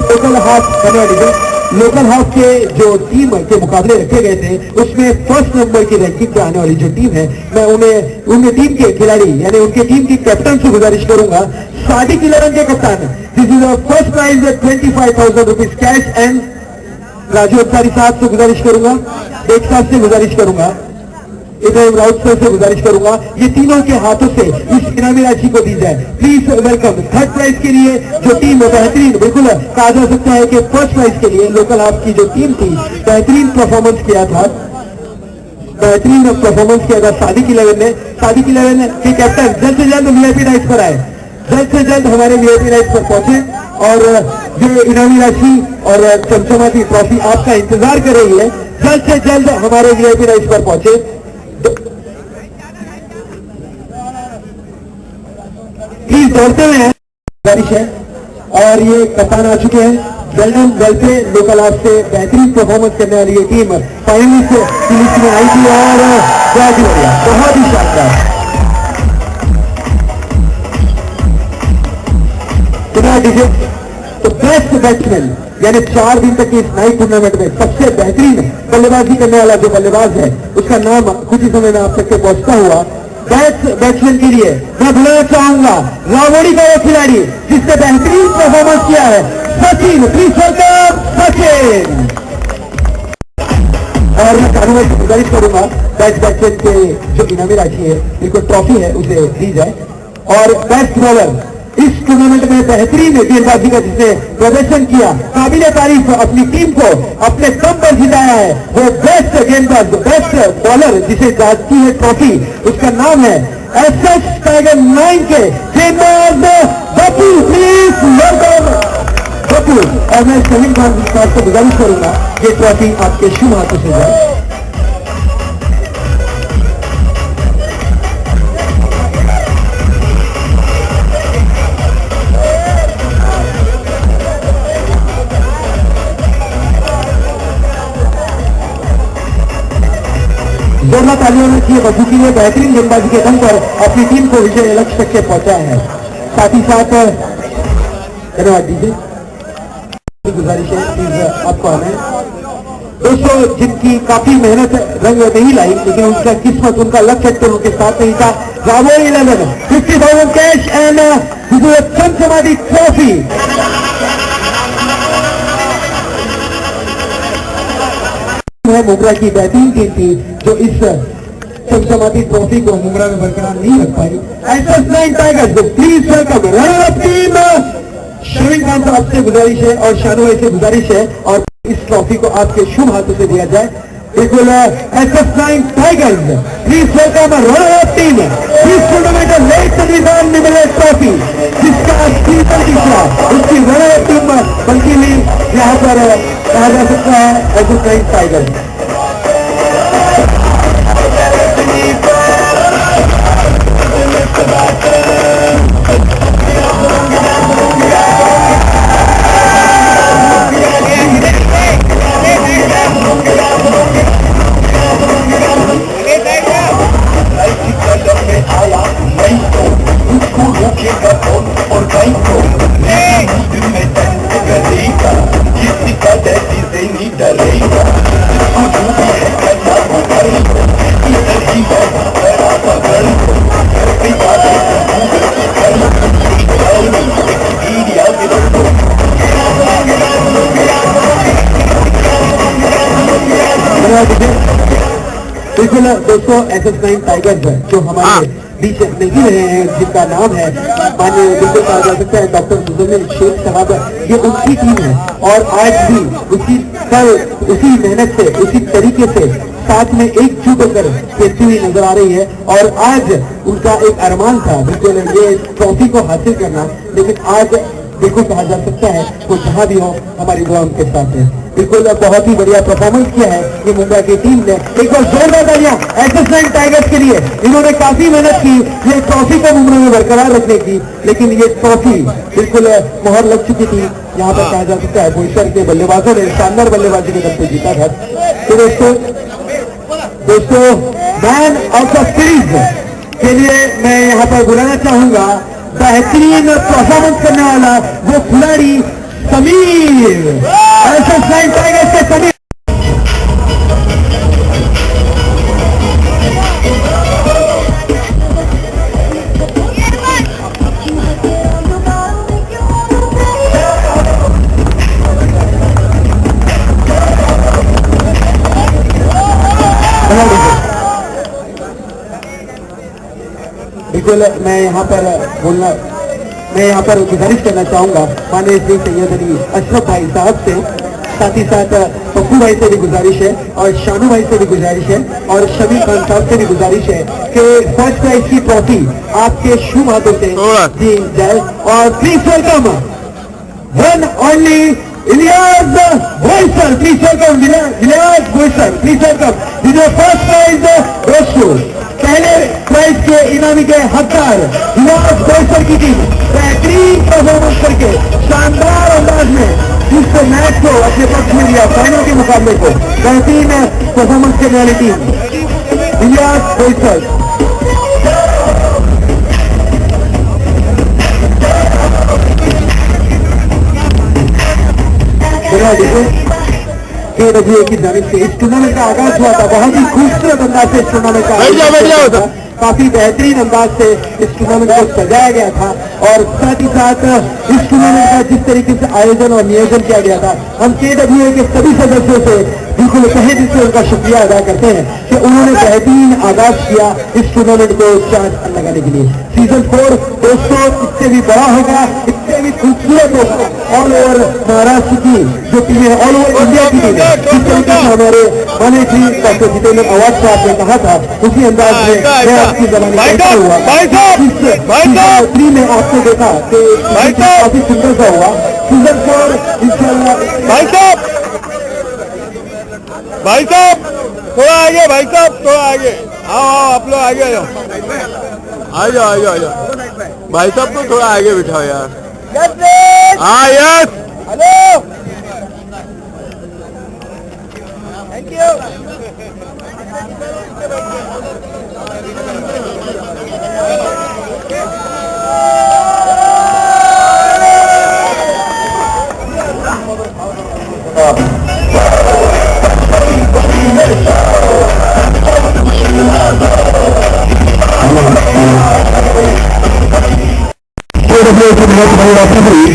Local half Canada local half के जो टीम के मुकाबले रखे गए थे उसमें फर्स्ट नंबर की रैंकिंग पे आने वाली जो टीम है, मैं उनके टीम के खिलाड़ी यानी उनके टीम की कैप्टन से गुजारिश करूंगा, सादिक इलेवन के कप्तान, this is first prize 25,000 rupees cash and Raju Ansari साहब से गुजारिश करूंगा, एक साहब से गुजारिश करूंगा, इब्राहिम राउत सर से गुजारिश करूंगा ये तीनों के हाथों से इस इनामी राशि को दी जाए। Please welcome. थर्ड प्राइज के लिए जो टीम बेहतरीन, बिल्कुल कहा जा सकता है कि फर्स्ट प्राइज के लिए लोकल हाफ की जो टीम थी बेहतरीन परफॉर्मेंस किया था, बेहतरीन परफॉर्मेंस किया था सादिक इलेवन ने। सादिक इलेवन के कैप्टन जल्द से जल्द वीआईपी राइट्स पर आए, जल्द से जल्द हमारे वीआईपी राइट्स पर पहुंचे और जो इनामी राशि और चमचमाती ट्रॉफी आपका इंतजार कर रही है, जल्द से जल्द हमारे वीआईपी राइट्स पर पहुंचे। प्लीज दौड़ते हुए हैं बारिश है और ये कप्तान आ चुके हैं। वेलडन वेलफे लोकल हाफ से बेहतरीन परफॉर्मेंस करने वाली ये टीम फाइनलिस्ट की लिस्ट में आई थी और बहुत ही बढ़िया, बहुत ही शानदार। तो बेस्ट बैट्समैन यानी 4 दिन तक इस नाइट टूर्नामेंट में सबसे बेहतरीन बल्लेबाजी करने वाला जो बल्लेबाज है उसका नाम कुछ ही समय में आप तक के पहुंचता हुआ बेस्ट बैट्समैन के लिए मैं बुलाना चाहूंगा रावड़ी का वो खिलाड़ी जिसने बेहतरीन परफॉर्मेंस किया है, सचिन। Please welcome Sachin. और मैं कानून से गुजारिश करूंगा बेस्ट बैट्समैन के जो इनामी राशि है बिल्कुल ट्रॉफी है उसे दी जाए। और बेस्ट बॉलर इस टूर्नामेंट में बेहतरीन गेंदबाजी का जिसने प्रदर्शन किया, काबिले तारीफ अपनी टीम को अपने दम पर जिताया है, वो बेस्ट गेंदबाज बेस्ट बॉलर जिसे जाती है ट्रॉफी उसका नाम है एसएस टाइगर 9 के गेंदबाज बप्पू। Please welcome Bappu. और मैं शहीन खान साहब को गुजारिश करूंगा ये ट्रॉफी आपके शुभ हाथों से जाए। जोरदार तालियों में किए बच्चों के लिए बेहतरीन गेंदबाजी के दम पर अपनी टीम को विजय लक्ष्य तक के पहुंचाया है। साथ ही साथ धन्यवाद दीजिए, गुजारिश है प्लीज आपको आना है। दोस्तों जिनकी काफी मेहनत रंग नहीं लाई लेकिन उनका किस्मत उनका लक्ष्य तो उनके साथ नहीं था। रावो 11 50,000 कैश एंड चमचमाती ट्रॉफी। मुंब्रा की बेहतरीन टीम थी जो इस चमचमाती ट्रॉफी को मुंब्रा में बरकरार नहीं रख पाई। SS 9 tigers please welcome runner up team. Shaheen Khan साहब से गुजारिश है और शानू भाई से गुजारिश है और इस ट्रॉफी को आपके शुभ हाथों से दिया जाए। बिल्कुल SS 9 tigers please welcome runner up team. इस टूर्नामेंट लेट संविधान निमलेट ट्रॉफी जिसका तीसरा उसकी रनर अप टीम बल्कि भी यहाँ पर कहा जा सकता है एसएस 9 टाइगर्स। बिल्कुल दोस्तों, SS9 टाइगर्स जो हमारे बीच नहीं रहे हैं, जिनका नाम है माननीय बिल्कुल कहा जा सकता है डॉक्टर मुजम्मिल शेख साहब, ये उनकी टीम है और आज भी उसी मेहनत से, उसी तरीके से साथ में एकजुट होकर खेलती हुई नजर आ रही है। और आज उनका एक अरमान था बिल्कुल ये ट्रॉफी को हासिल करना, लेकिन आज बिल्कुल कहा जा सकता है वो जहां भी हो हमारी दुआ उनके साथ है। बिल्कुल बहुत ही बढ़िया परफॉर्मेंस किया है ये मुंबई की टीम ने। एक बार जोरदार तालियां SS9 टाइगर्स के लिए। इन्होंने काफी मेहनत की ये ट्रॉफी को मुंबई में बरकरार रखने की, लेकिन ये ट्रॉफी बिल्कुल मोहर लग चुकी थी। यहाँ पर कहा जा सकता है बोईसर के बल्लेबाजों ने शानदार बल्लेबाजी के दम पे जीता था। तो दोस्तों मैन ऑफ द सीरीज के लिए मैं यहाँ पर बुलाना चाहूंगा बेहतरीन परफॉर्मेंस करने वाला वो खिलाड़ी समीर, SS9 टाइगर्स के समीर। बिल्कुल मैं यहाँ पर गुजारिश करना चाहूंगा माननीय श्री सैयद अली अशरफ भाई साहब से, साथ ही साथ पप्पू भाई से भी गुजारिश है और शानू भाई से भी गुजारिश है और शमी खान साहब से भी गुजारिश है कि फर्स्ट प्राइज की ट्रॉफी आपके शुभ हाथों से दी जाए। और please welcome one only Ilyas Boisar, please welcome Ilyas Boisar, please welcome. First prize दोस्तों, पहले प्राइज के इनामी के हकदार इलियास बोईसर की टीम बेहतरीन परफॉर्मेंस करके शानदार अंदाज में इस मैच को अपने पक्ष में लिया, फाइनल के मुकाबले को बेहतरीन परफॉर्मेंस करने वाली टीम इलियास बोईसर। KWA की जानिब से इस टूर्नामेंट का आगाज हुआ था, बहुत ही खूबसूरत अंदाज से इस टूर्नामेंट का आगाज था, काफी बेहतरीन अंदाज से इस टूर्नामेंट को सजाया गया था। और साथ ही साथ इस टूर्नामेंट का जिस तरीके से आयोजन और नियोजन किया गया था, हम KWA के सभी सदस्यों से बिल्कुल तहे दिल से उनका शुक्रिया अदा करते हैं कि उन्होंने बेहतरीन आगाज किया इस टूर्नामेंट को चांद लगाने के लिए। सीजन 4 दोस्तों इससे भी बड़ा होगा, इससे भी खूबसूरत होगा। ऑल ओवर महाराष्ट्र की जो टीमें, ऑल ओवर इंडिया की टीमें, जिस तरीके से हमारे माननीय श्री डॉक्टर जितेंद्र अवाज साहब ने कहा था, उसी अंदाज में मैं आपकी जबानी कहता हुआ सीजन 3 में आपने देखा कि काफी सुंदर सा हुआ। सीजन 4 इंशाल्लाह। भाई साहब थोड़ा आगे, भाई साहब थोड़ा आगे आओ, आप लोग आगे आ जाओ, आ जाओ भाई साहब को थोड़ा आगे बिठाओ यार। हाँ यस, हेलो, थैंक यू।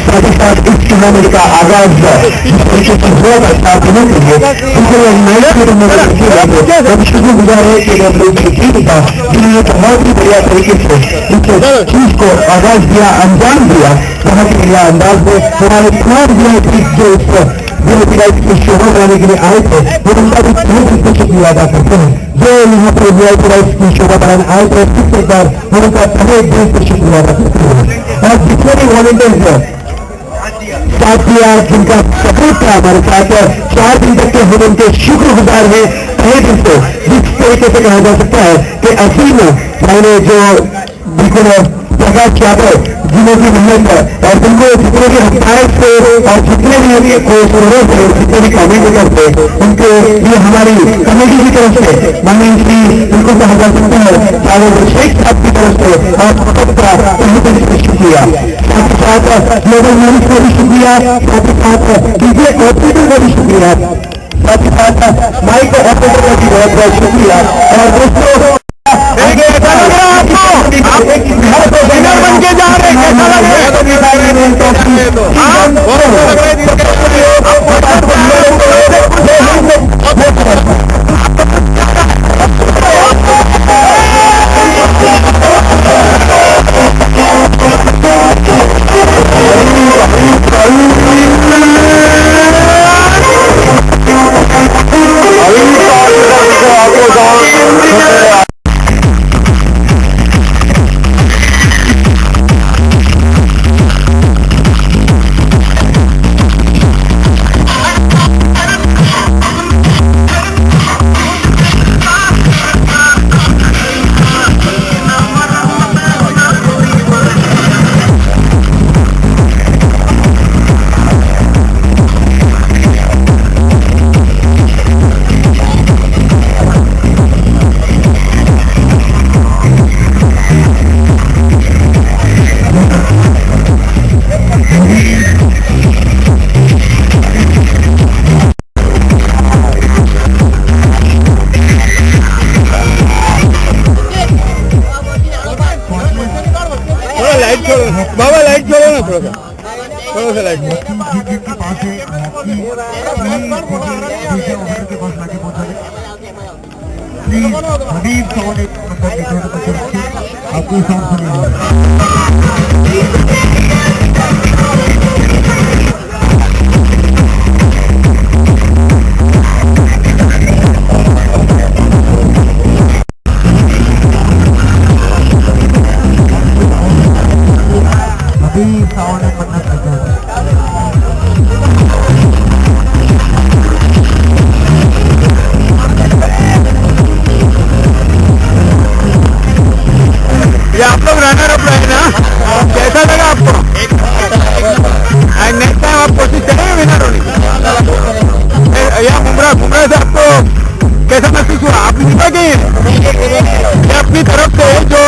साथ ही साथ इस टूर्नामेंट का आगाज जिस तरीके से हुआ था स्टार्ट होने के लिए शुक्रगुजार है कि जिन्होंने बहुत ही बढ़िया तरीके से इस चीज को आगाज दिया, अंजाम दिया, बहुत ही बढ़िया अंदाज में हमारे थर्ड जो शोभा बनाने के लिए आए थे, वो उनका भी बहुत शुक्रिया अदा करते हैं। जो यहाँ पर VIP की शोभा बनाने आए थे, फिर एक बार हम उनका पहले दिल से शुक्रिया अदा करते हैं। और जितने भी वॉलंटियर्स हैं साथ दिया, जिनका सपोर्ट था हमारे साथ 4 दिन तक के, हम उनके शुक्रगुजार हैं तहे दिल से। जिस तरीके से कहा जा सकता है कि असीम मैंने जो बिल्कुल प्रकाश यादव जिन्होंने मेहनत है और जिनको जितने भी हफ्तायत से और जितने भी कोर्स थे, जितने भी कमेंटेटर थे, उनके लिए हमारी कमेटी की तरफ से माननीय श्री उनको कहा जा सकता है जावेद शेख साहब की तरफ से और सबका शुक्रिया। साथ ही साथ ग्लोबल न्यूज को भी शुक्रिया, साथ ही साथ डीजे ऑपरेटर को भी शुक्रिया, साथ ही साथ माइक ऑपरेटर का भी बहुत बहुत शुक्रिया। और दोस्तों बन के जा रहे हैं, बाबा लाइट छोड़ो ना थोड़ा सा लाइट आपको आप लोग रनर अप रहे ना, कैसा लगा आपको? नेक्स्ट टाइम आप कोशिश करेंगे विनर होने की? या बुमराह से आपको कैसा महसूस हुआ? आप जीता गए हैं अपनी तरफ से जो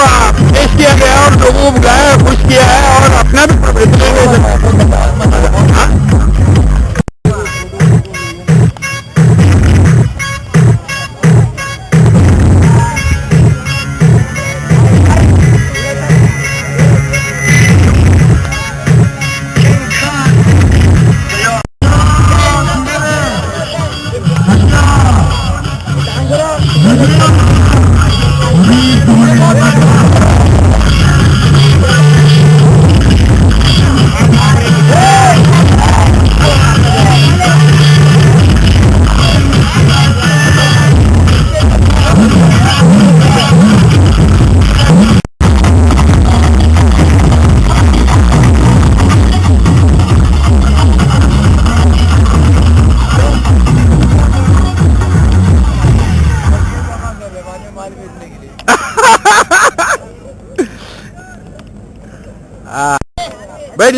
पेश किया गया और लोगों को बुलाया, खुश किया है और अपना भी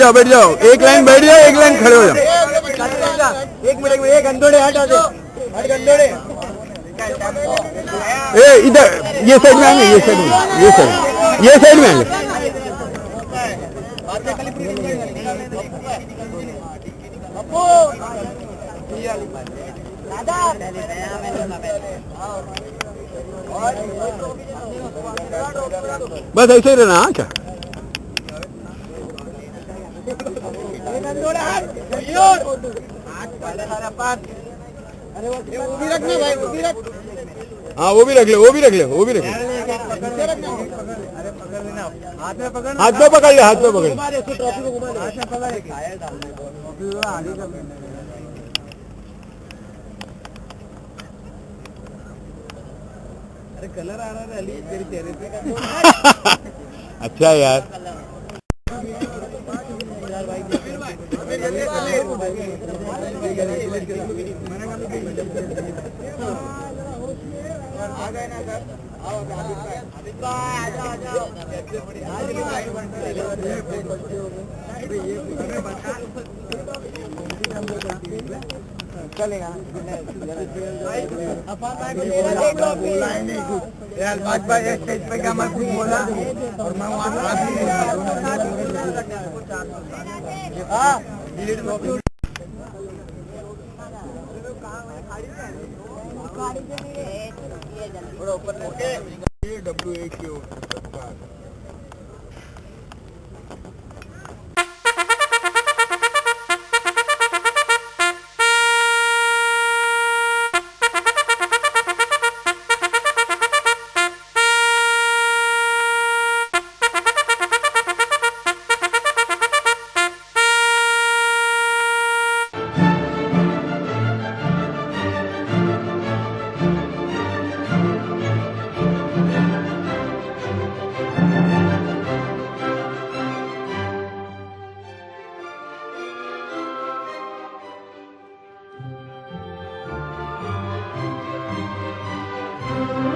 बैठ जाओ, एक लाइन बैठ जाओ, एक लाइन खड़े हो जाओ। एक मिनट में, एक गंदोड़े हट गंदोड़े इधर ये साइड में आएंगे, ये साइड में आएंगे। बस ऐसे ही रहना। क्या हाँ वो भी रख ले। हाथ में पकड़ ले। अरे कलर आ रहा है अली तेरे चेहरे पे। अच्छा यार, आ गए ना सर, आओ चलेगा यार। भाजपा स्टेज पे क्या मैं कुछ बोला और मैं वहाँ है।